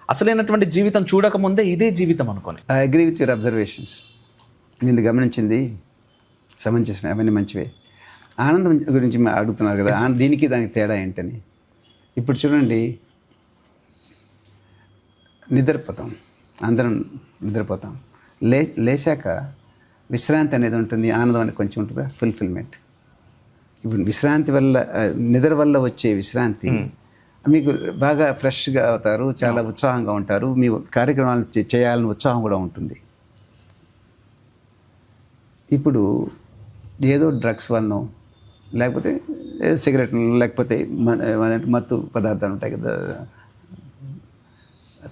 Speaker 1: అసలైనటువంటి జీవితం చూడకముందే ఇదే జీవితం అనుకోని.
Speaker 2: I agree with your observations. నేను గమనించింది సమంజసమే, అవన్నీ మంచివే. ఆనందం గురించి అడుగుతున్నారు కదా, దీనికి దానికి తేడా ఏంటని. ఇప్పుడు చూడండి, నిద్రపోతాం, అందరం నిద్రపోతాం. లేచాక విశ్రాంతి అనేది ఉంటుంది, ఆనందం అనేది కొంచెం ఉంటుందా, ఫుల్ఫిల్మెంట్. ఇప్పుడు విశ్రాంతి వల్ల నిద్ర వల్ల వచ్చే విశ్రాంతి మీకు బాగా ఫ్రెష్గా అవుతారు, చాలా ఉత్సాహంగా ఉంటారు, మీ కార్యక్రమాలు చేయాలని ఉత్సాహం కూడా ఉంటుంది. ఇప్పుడు ఏదో డ్రగ్స్ వల్ల లేకపోతే సిగరెట్లు లేకపోతే మత్తు పదార్థాలు ఉంటాయి కదా,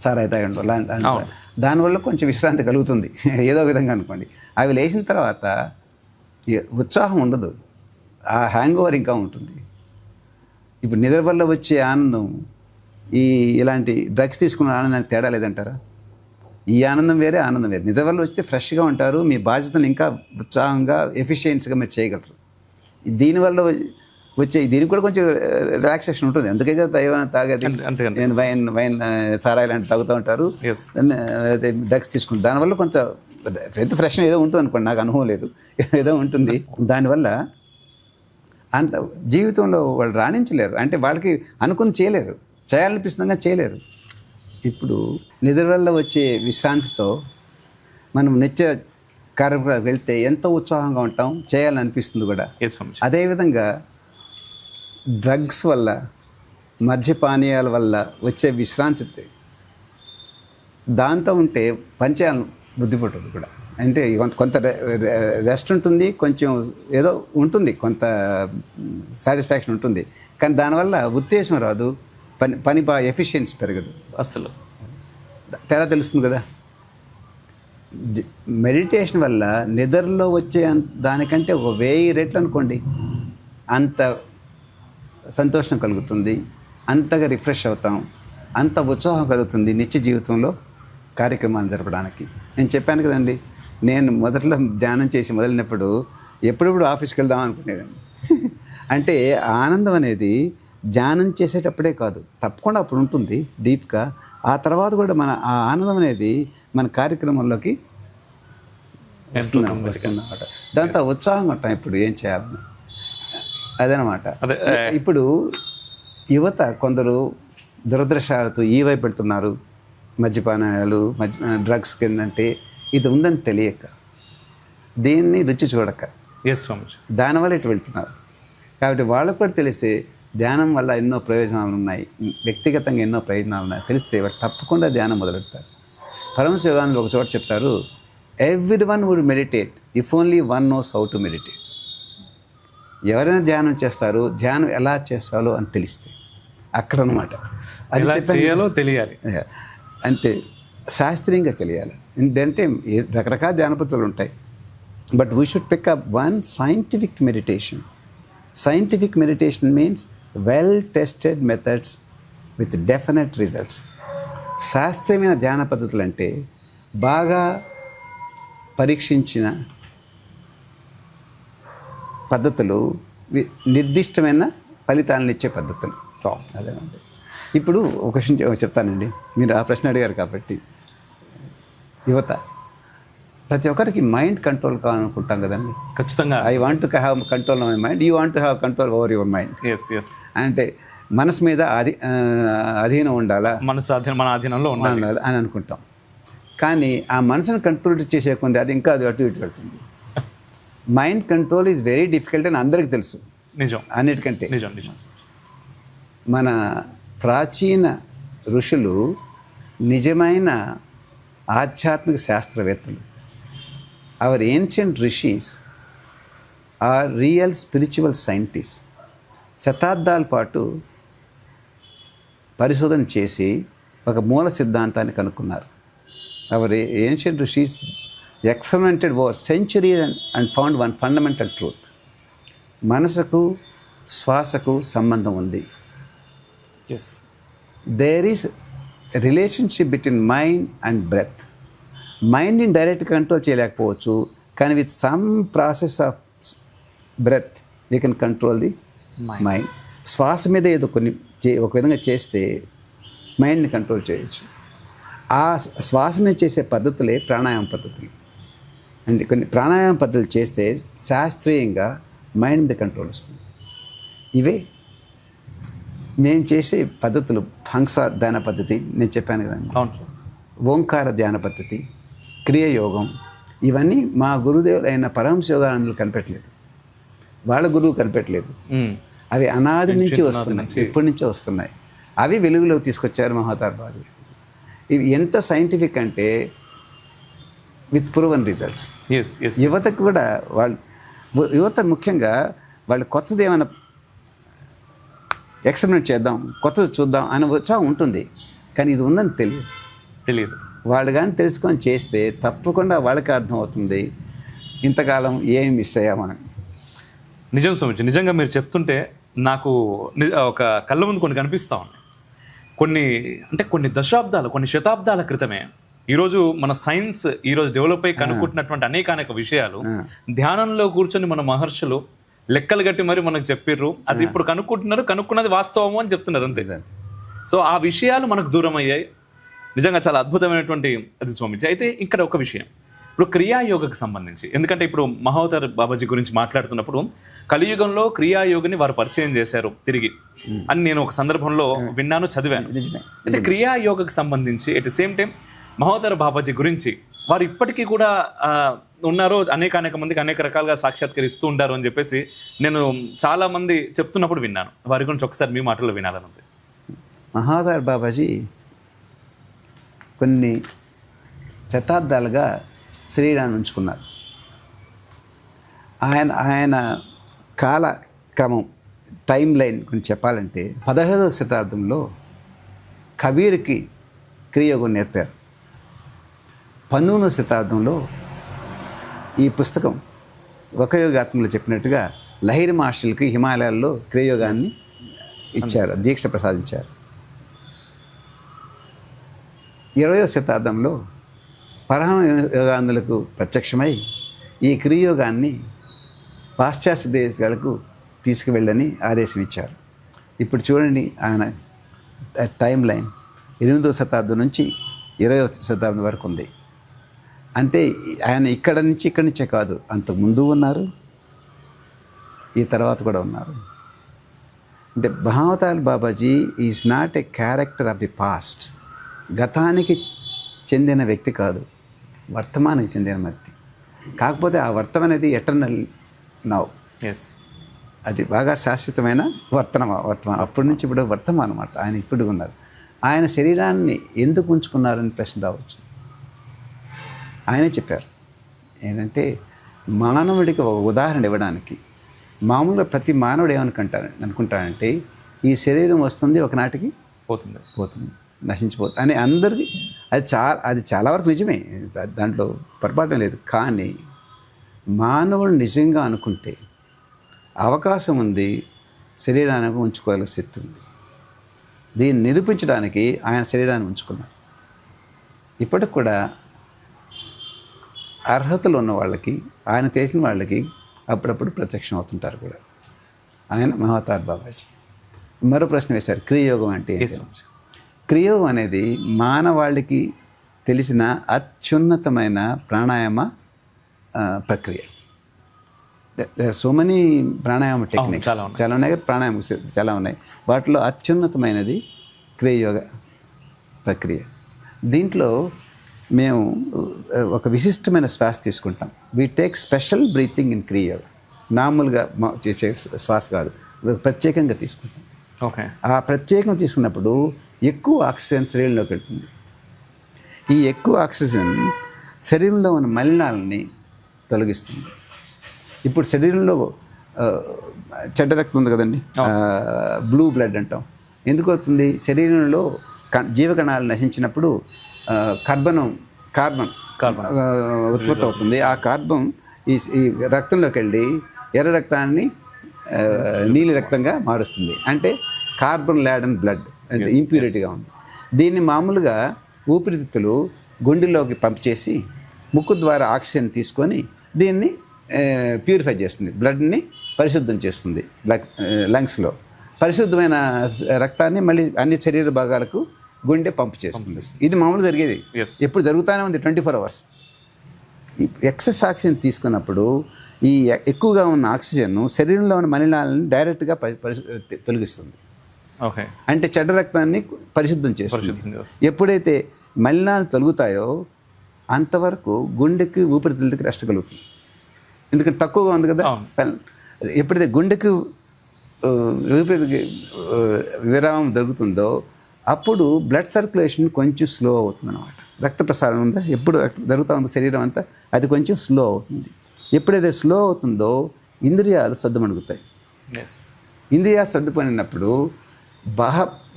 Speaker 2: సారాయి తాగడం లాంటి దానివల్ల కొంచెం విశ్రాంతి కలుగుతుంది ఏదో విధంగా అనుకోండి. అవి లేచిన తర్వాత ఉత్సాహం ఉండదు, ఆ హ్యాంగ్ ఓవర్ ఇంకా ఉంటుంది. ఇప్పుడు నిద్ర వల్ల వచ్చే ఆనందం ఇలాంటి డ్రగ్స్ తీసుకున్న ఆనందానికి తేడా లేదంటారా? ఈ ఆనందం వేరే, ఆనందం వేరే. నిద్ర వల్ల వస్తే ఫ్రెష్గా ఉంటారు, మీ బాధ్యతను ఇంకా ఉత్సాహంగా ఎఫిషియన్సీగా మీరు చేయగలరు. దీనివల్ల దీనికి కూడా కొంచెం రిలాక్సేషన్ ఉంటుంది, అందుకే కదా ఏమైనా తాగేది. నేను వైన్ సారాయి లాంటి తాగుతూ ఉంటారు, డ్రగ్స్ తీసుకుంటారు. దానివల్ల కొంచెం ఎంత ఫ్రెష్ ఏదో ఉంటుంది అనుకోండి, నాకు అనుభవం లేదు, ఏదో ఉంటుంది. దానివల్ల అంత జీవితంలో వాళ్ళు రాణించలేరు, అంటే వాళ్ళకి అనుకుని చేయలేరు, చేయాలనిపిస్తుండగా చేయలేరు. ఇప్పుడు నిద్ర వల్ల వచ్చే విశ్రాంతితో మనం నిత్య కార్యక్రమాలకు వెళ్తే ఎంతో ఉత్సాహంగా ఉంటాం, చేయాలని అనిపిస్తుంది కూడా. అదేవిధంగా డ్రగ్స్ వల్ల, మద్యపానీయాల వల్ల వచ్చే విశ్రాంతి దాంతో ఉంటే పనిచేయాలని బుద్ధి పుట్టదు కూడా. అంటే కొంత రెస్ట్ ఉంటుంది, కొంచెం ఏదో ఉంటుంది, కొంత సాటిస్ఫాక్షన్ ఉంటుంది, కానీ దానివల్ల ఉద్దేశం రాదు, పని బాగా ఎఫిషియన్సీ పెరగదు,
Speaker 1: అసలు
Speaker 2: తేడా తెలుస్తుంది కదా. మెడిటేషన్ వల్ల నిద్రలో వచ్చే దానికంటే 1000 రెట్లు అనుకోండి అంత సంతోషం కలుగుతుంది, అంతగా రిఫ్రెష్ అవుతాం, అంత ఉత్సాహం కలుగుతుంది నిత్య జీవితంలో కార్యక్రమాలు జరపడానికి. నేను చెప్పాను కదండి, నేను మొదట్లో ధ్యానం చేసి మొదలైనప్పుడు ఎప్పుడెప్పుడు ఆఫీస్కి వెళ్దాం అనుకునేదాన్ని. అంటే ఆనందం అనేది ధ్యానం చేసేటప్పుడే కాదు, తప్పకుండా అప్పుడు ఉంటుంది డీప్గా. ఆ తర్వాత కూడా ఆ ఆనందం అనేది మన కార్యక్రమంలోకి వస్తుందన్నమాట. దాంతో ఉత్సాహంగా ఉంటాం ఇప్పుడు ఏం చేయాలని, అదనమాట. ఇప్పుడు యువత కొందరు దురదృష్టాలతో ఈ వైపు వెళ్తున్నారు, మద్యపానాలు డ్రగ్స్ కిందంటే ఇది ఉందని తెలియక, దీన్ని రుచి చూడక, దానివల్ల ఇటు వెళ్తున్నారు. కాబట్టి వాళ్ళకు కూడా తెలిసే ధ్యానం వల్ల ఎన్నో ప్రయోజనాలు ఉన్నాయి, వ్యక్తిగతంగా ఎన్నో ప్రయోజనాలు ఉన్నాయి తెలిస్తే వాళ్ళు తప్పకుండా ధ్యానం మొదలెడతారు. పరమహంస యోగానందులు ఒక చోట చెప్తారు, everyone would meditate if only one knows how to meditate. ఎవరైనా ధ్యానం చేస్తారు, ధ్యానం ఎలా చేస్తారో అని తెలిస్తే అక్కడ అనమాట. అది
Speaker 1: చేయాలో తెలియాలి,
Speaker 2: అంటే శాస్త్రీయంగా తెలియాలి. ఎందుకంటే రకరకాల ధ్యాన పద్ధతులు ఉంటాయి, but we should pick up one scientific meditation. Scientific meditation means well tested methods with definite results. శాస్త్రీయమైన ధ్యాన పద్ధతులు అంటే బాగా పరీక్షించిన పద్ధతులు, నిర్దిష్టమైన ఫలితాలను ఇచ్చే పద్ధతులు. అదేనండి. ఇప్పుడు ఒక విషయం చెప్తానండి, మీరు ఆ ప్రశ్న అడిగారు కాబట్టి. యువత ప్రతి ఒక్కరికి మైండ్ కంట్రోల్ కావాలనుకుంటాం కదండి.
Speaker 1: ఖచ్చితంగా.
Speaker 2: I want to have control on my mind, you want to have control over your mind. అంటే మనసు మీద అధీనం ఉండాలా,
Speaker 1: మన అధీనంలో ఉండాలి
Speaker 2: అని అనుకుంటాం. కానీ ఆ మనసును కంట్రోల్ చేసే కొంది అది ఇంకా అటు ఇటు వెళ్తుంది. Mind control is very difficult అని అందరికీ తెలుసు.
Speaker 1: నిజం.
Speaker 2: అన్నిటికంటే
Speaker 1: నిజం.
Speaker 2: మన ప్రాచీన ఋషులు నిజమైన ఆధ్యాత్మిక శాస్త్రవేత్తలు. Our ancient rishis are real spiritual scientist. శతాబ్దాల పాటు పరిశోధన చేసి ఒక మూల సిద్ధాంతాన్ని కనుక్కున్నారు. Our ancient rishis experimented over centuries and found one fundamental truth. మనసుకు శ్వాసకు సంబంధం ఉంది. There is a relationship between mind and breath. మైండ్ని డైరెక్ట్గా కంట్రోల్ చేయలేకపోవచ్చు, కానీ with some process of breath we can control the mind. శ్వాస మీద ఏదో కొన్ని ఒక విధంగా చేస్తే మైండ్ని కంట్రోల్ చేయొచ్చు. ఆ శ్వాస మీద చేసే పద్ధతులే ప్రాణాయామ పద్ధతులు. అంటే కొన్ని ప్రాణాయామ పద్ధతులు చేస్తే శాస్త్రీయంగా మైండ్ మీద కంట్రోల్ వస్తుంది. ఇవే నేను చేసే పద్ధతులు. హంస ధ్యాన పద్ధతి నేను చెప్పాను కదండి, ఓంకార ధ్యాన పద్ధతి, క్రియాయోగం, ఇవన్నీ మా గురుదేవులు అయిన పరమహంస యోగానందులు కనిపెట్టలేదు, వాళ్ళ గురువు కనిపెట్టలేదు. అవి అనాది నుంచి వస్తున్నాయి, ఇప్పటి నుంచే వస్తున్నాయి. అవి వెలుగులోకి తీసుకొచ్చారు మహావతార్ బాబాజీ. ఇవి ఎంత సైంటిఫిక్ అంటే విత్ ప్రూవన్ రిజల్ట్స్. యువతకు కూడా యువత ముఖ్యంగా వాళ్ళు కొత్తది ఏమైనా ఎక్స్పెరిమెంట్ చేద్దాం, కొత్తది చూద్దాం అనే ఉత్సాహం ఉంటుంది, కానీ ఇది ఉందని తెలియదు. వాళ్ళు కానీ తెలుసుకొని చేస్తే తప్పకుండా వాళ్ళకి అర్థమవుతుంది ఇంతకాలం ఏం మిస్ అయ్యామని.
Speaker 1: నిజం స్వామిజీ, నిజంగా మీరు చెప్తుంటే నాకు ఒక కళ్ళ ముందు కొన్ని కనిపిస్తూ ఉన్నాయి. కొన్ని దశాబ్దాలు, కొన్ని శతాబ్దాల క్రితమే ఈరోజు మన సైన్స్ ఈరోజు డెవలప్ అయ్యి కనుక్కుంటున్నటువంటి అనేక విషయాలు ధ్యానంలో కూర్చొని మన మహర్షులు లెక్కలు కట్టి మరి మనకు చెప్పిర్రు. అది ఇప్పుడు కనుక్కున్నది వాస్తవము అని చెప్తున్నారు అంతే. సో ఆ విషయాలు మనకు దూరం అయ్యాయి. నిజంగా చాలా అద్భుతమైనటువంటి అది స్వామిజీ. అయితే ఇక్కడ ఒక విషయం, ఇప్పుడు క్రియాయోగకు సంబంధించి, ఎందుకంటే ఇప్పుడు మహావతార్ బాబాజీ గురించి మాట్లాడుతున్నప్పుడు కలియుగంలో క్రియాయోగిని వారు పరిచయం చేశారు తిరిగి అని నేను ఒక సందర్భంలో విన్నాను, చదివాను. అయితే క్రియాయోగకు సంబంధించి at the same time Mahavatar Babaji గురించి వారు ఇప్పటికీ కూడా ఉన్నారు, అనేక మందికి అనేక రకాలుగా సాక్షాత్కరిస్తూ ఉంటారు అని చెప్పేసి నేను చాలా మంది చెప్తున్నప్పుడు విన్నాను. వారి గురించి ఒకసారి మీ మాటల్లో వినాలనుంది.
Speaker 2: మహావతార్ బాబాజీ కొన్ని శతాబ్దాలుగా శరీరాన్ని ఉంచుకున్నారు. ఆయన కాలక్రమం టైం లైన్ గురించి చెప్పాలంటే 15వ శతాబ్దంలో కబీర్కి క్రియాయోగం నేర్పారు. 19వ శతాబ్దంలో ఈ పుస్తకం ఒక యోగాత్మలో చెప్పినట్టుగా లహిరి మహర్షులకి హిమాలయాల్లో క్రియాయోగాన్ని ఇచ్చారు, దీక్ష ప్రసాదించారు. 20వ శతాబ్దంలో పరమహంస యోగానందులకు ప్రత్యక్షమై ఈ క్రియాయోగాన్ని పాశ్చాత్య దేశాలకు తీసుకువెళ్ళని ఆదేశం ఇచ్చారు. ఇప్పుడు చూడండి ఆయన టైం లైన్ 8వ శతాబ్దం నుంచి 20వ శతాబ్దం వరకు ఉంది. అంతే, ఆయన ఇక్కడి నుంచే కాదు, అంతకు ముందు ఉన్నారు, ఈ తర్వాత కూడా ఉన్నారు. అంటే Mahavatar Babaji is not a character of the past. గతానికి చెందిన వ్యక్తి కాదు, వర్తమానానికి చెందిన వ్యక్తి. కాకపోతే ఆ వర్తమానం అనేది ఎటర్నల్ నౌ, అది బాగా శాశ్వతమైన వర్తమానం. అప్పటి నుంచి ఇప్పుడు వర్తమానం అన్నమాట. ఆయన ఇప్పుడు ఉన్నారు. ఆయన శరీరాన్ని ఎందుకు ఉంచుకున్నారని ప్రశ్న రావచ్చు. ఆయనే చెప్పారు ఏంటంటే, మానవుడికి ఒక ఉదాహరణ ఇవ్వడానికి. మామూలుగా ప్రతి మానవుడు అనుకుంటాడంటే ఈ శరీరం వస్తుంది, ఒకనాటికి పోతుంది, నశించిపోతుంది అని అందరికీ. అది చాలా వరకు నిజమే, దాంట్లో పొరపాటు లేదు. కానీ మానవుడు నిజంగా అనుకుంటే అవకాశం ఉంది, శరీరానికి ఉంచుకోగల శక్తి ఉంది. దీన్ని నిరూపించడానికి ఆయన శరీరాన్ని ఉంచుకున్నారు. ఇప్పటికి కూడా అర్హతలు ఉన్న వాళ్ళకి, ఆయన తెలిసిన వాళ్ళకి అప్పుడప్పుడు ప్రత్యక్షం అవుతుంటారు కూడా. ఆయన మహావతార్ బాబాజీ. మరో ప్రశ్న వేశారు, క్రియాయోగం అంటే ఏంటి? క్రియాయోగం అనేది మానవాళికి తెలిసిన అత్యున్నతమైన ప్రాణాయామ ప్రక్రియ. సో మెనీ ప్రాణాయామ టెక్నిక్స్ చాలా ఉన్నాయి, ప్రాణాయామ చాలా ఉన్నాయి. వాటిలో అత్యున్నతమైనది క్రియాయోగ ప్రక్రియ. దీంట్లో మేము ఒక విశిష్టమైన శ్వాస తీసుకుంటాం. We take special breathing in Kriya Yoga. మామూలుగా చేసే శ్వాస కాదు, ప్రత్యేకంగా తీసుకుంటాం. ఆ ప్రత్యేకంగా తీసుకున్నప్పుడు ఎక్కువ ఆక్సిజన్ శరీరంలోకి వెళ్తుంది. ఈ ఎక్కువ ఆక్సిజన్ శరీరంలో ఉన్న మలినాలని తొలగిస్తుంది. ఇప్పుడు శరీరంలో చెడ్డ రక్తం ఉంది కదండి, బ్లూ బ్లడ్ అంటాం. ఎందుకు అవుతుంది? శరీరంలో జీవకణాలు నశించినప్పుడు కార్బన్ ఉత్పత్తి అవుతుంది. ఆ కార్బన్ ఈ రక్తంలోకి వెళ్ళి ఎర్ర రక్తాన్ని నీలి రక్తంగా మారుస్తుంది. అంటే కార్బన్ లాడెన్ బ్లడ్ అంటే ఇంప్యూరిటీగా ఉంది. దీన్ని మామూలుగా ఊపిరితిత్తులు గుండెల్లోకి పంప్ చేసి ముక్కు ద్వారా ఆక్సిజన్ తీసుకొని దీన్ని ప్యూరిఫై చేస్తుంది, బ్లడ్ని పరిశుద్ధం చేస్తుంది. లంగ్స్లో పరిశుద్ధమైన రక్తాన్ని మళ్ళీ అన్ని శరీర భాగాలకు గుండె పంప్ చేస్తుంది. ఇది మామూలు జరిగేది, ఎప్పుడు జరుగుతూనే ఉంది 24 hours. ఈ ఎక్సెస్ ఆక్సిజన్ తీసుకున్నప్పుడు ఈ ఎక్కువగా ఉన్న ఆక్సిజన్ శరీరంలో ఉన్న మలినాలను డైరెక్ట్గా తొలగిస్తుంది. అంటే చెడ్డ రక్తాన్ని పరిశుద్ధం చేస్తుంది. ఎప్పుడైతే మలినాలు తొలుగుతాయో అంతవరకు గుండెకి ఊపిరితిత్తులకి రెస్ట్ కలుగుతుంది. ఎందుకంటే తక్కువగా ఉంది కదా. ఎప్పుడైతే గుండెకి ఊపిరితిత్తులకి విరామం దొరుకుతుందో అప్పుడు బ్లడ్ సర్క్యులేషన్ కొంచెం స్లో అవుతుంది అన్నమాట. రక్త ప్రసారం ఉందా ఎప్పుడు జరుగుతూ ఉందో శరీరం అంతా అది కొంచెం స్లో అవుతుంది. ఎప్పుడైతే స్లో అవుతుందో ఇంద్రియాలు సద్దుమణుగుతాయి. ఇంద్రియాలు సర్దుపడినప్పుడు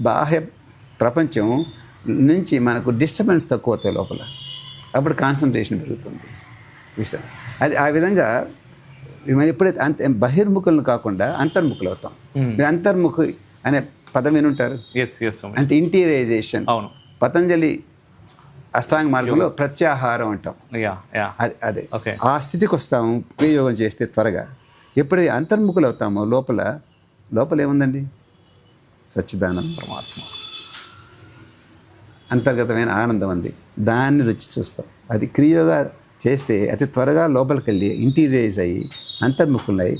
Speaker 2: బాహ్య ప్రపంచం నుంచి మనకు డిస్టర్బెన్స్ తక్కువ అవుతాయి లోపల. అప్పుడు కాన్సన్ట్రేషన్ పెరుగుతుంది. అది ఆ విధంగా మనం ఎప్పుడైతే బహిర్ముఖులను కాకుండా అంతర్ముఖులు అవుతాం. మీరు అంతర్ముఖి అనే పదం వినుంటారు. అంటే ఇంటీరియరైజేషన్. పతంజలి అష్టాంగ మార్గంలో ప్రత్యాహారం అంటాం. అదే ఆ స్థితికి వస్తాము క్రియయోగం చేస్తే త్వరగా. ఎప్పుడైతే అంతర్ముఖులు అవుతామో లోపల ఏముందండి? సచ్చిదానంద పరమాత్మ, అంతర్గతమైన ఆనందం ఉంది. దాన్ని రుచి చూస్తాం. అది క్రియగా చేస్తే అతి త్వరగా లోపలికి వెళ్ళి ఇంటీరియరైజ్ అయ్యి అంతర్ముఖులై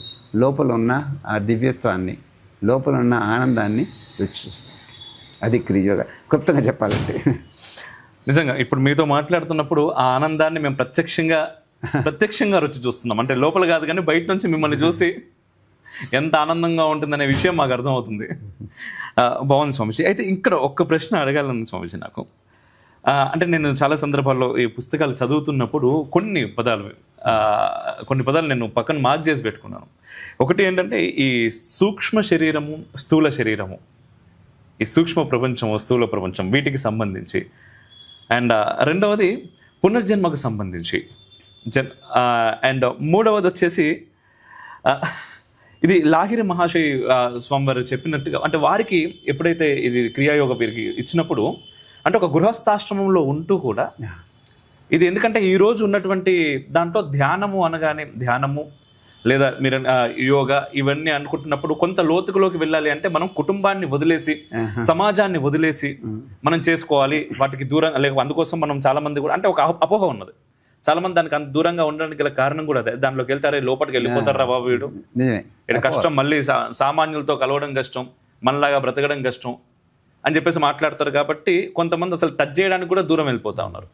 Speaker 2: లోపల ఉన్న ఆ దివ్యత్వాన్ని, లోపల ఉన్న ఆనందాన్ని రుచి చూస్తాం. అది క్రియగా క్లుప్తంగా చెప్పాలంటే.
Speaker 1: నిజంగా ఇప్పుడు మీతో మాట్లాడుతున్నప్పుడు ఆ ఆనందాన్ని మేము ప్రత్యక్షంగా రుచి చూస్తున్నాం. అంటే లోపల కాదు కానీ బయట నుంచి మిమ్మల్ని చూసి ఎంత ఆనందంగా ఉంటుందనే విషయం మాకు అర్థమవుతుంది. బాగుంది స్వామిజీ. అయితే ఇక్కడ ఒక్క ప్రశ్న అడగాలని స్వామిజీ నాకు. అంటే నేను చాలా సందర్భాల్లో ఈ పుస్తకాలు చదువుతున్నప్పుడు కొన్ని పదాలు నేను పక్కన మార్క్ చేసి పెట్టుకున్నాను. ఒకటి ఏంటంటే ఈ సూక్ష్మ శరీరము, స్థూల శరీరము, ఈ సూక్ష్మ ప్రపంచము, స్థూల ప్రపంచం వీటికి సంబంధించి, అండ్ రెండవది పునర్జన్మకు సంబంధించి, అండ్ మూడవది వచ్చేసి ఇది లాహిరి మహాశయ్ స్వామివారు చెప్పినట్టుగా, అంటే వారికి ఎప్పుడైతే ఇది క్రియాయోగ వీరికి ఇచ్చినప్పుడు అంటే ఒక గృహస్థాశ్రమంలో ఉంటూ కూడా ఇది, ఎందుకంటే ఈరోజు ఉన్నటువంటి దాంట్లో ధ్యానము లేదా మీరు యోగా ఇవన్నీ అనుకుంటున్నప్పుడు కొంత లోతుకులోకి వెళ్ళాలి అంటే మనం కుటుంబాన్ని వదిలేసి, సమాజాన్ని వదిలేసి మనం చేసుకోవాలి. వాటికి దూరం అందుకోసం మనం చాలా మంది కూడా అంటే ఒక అపోహ ఉన్నది. చాలా మంది దానికి అంత దూరంగా ఉండడానికి గల కారణం కూడా అదే. దాంట్లోకి వెళ్తారే లోపలికి వెళ్ళిపోతారా బాబు వీడు, ఇక్కడ కష్టం, మళ్ళీ సామాన్యులతో కలవడం కష్టం, మనలాగా బ్రతకడం కష్టం అని చెప్పేసి మాట్లాడతారు. కాబట్టి కొంతమంది అసలు టచ్ చేయడానికి కూడా దూరం వెళ్ళిపోతా ఉన్నారు.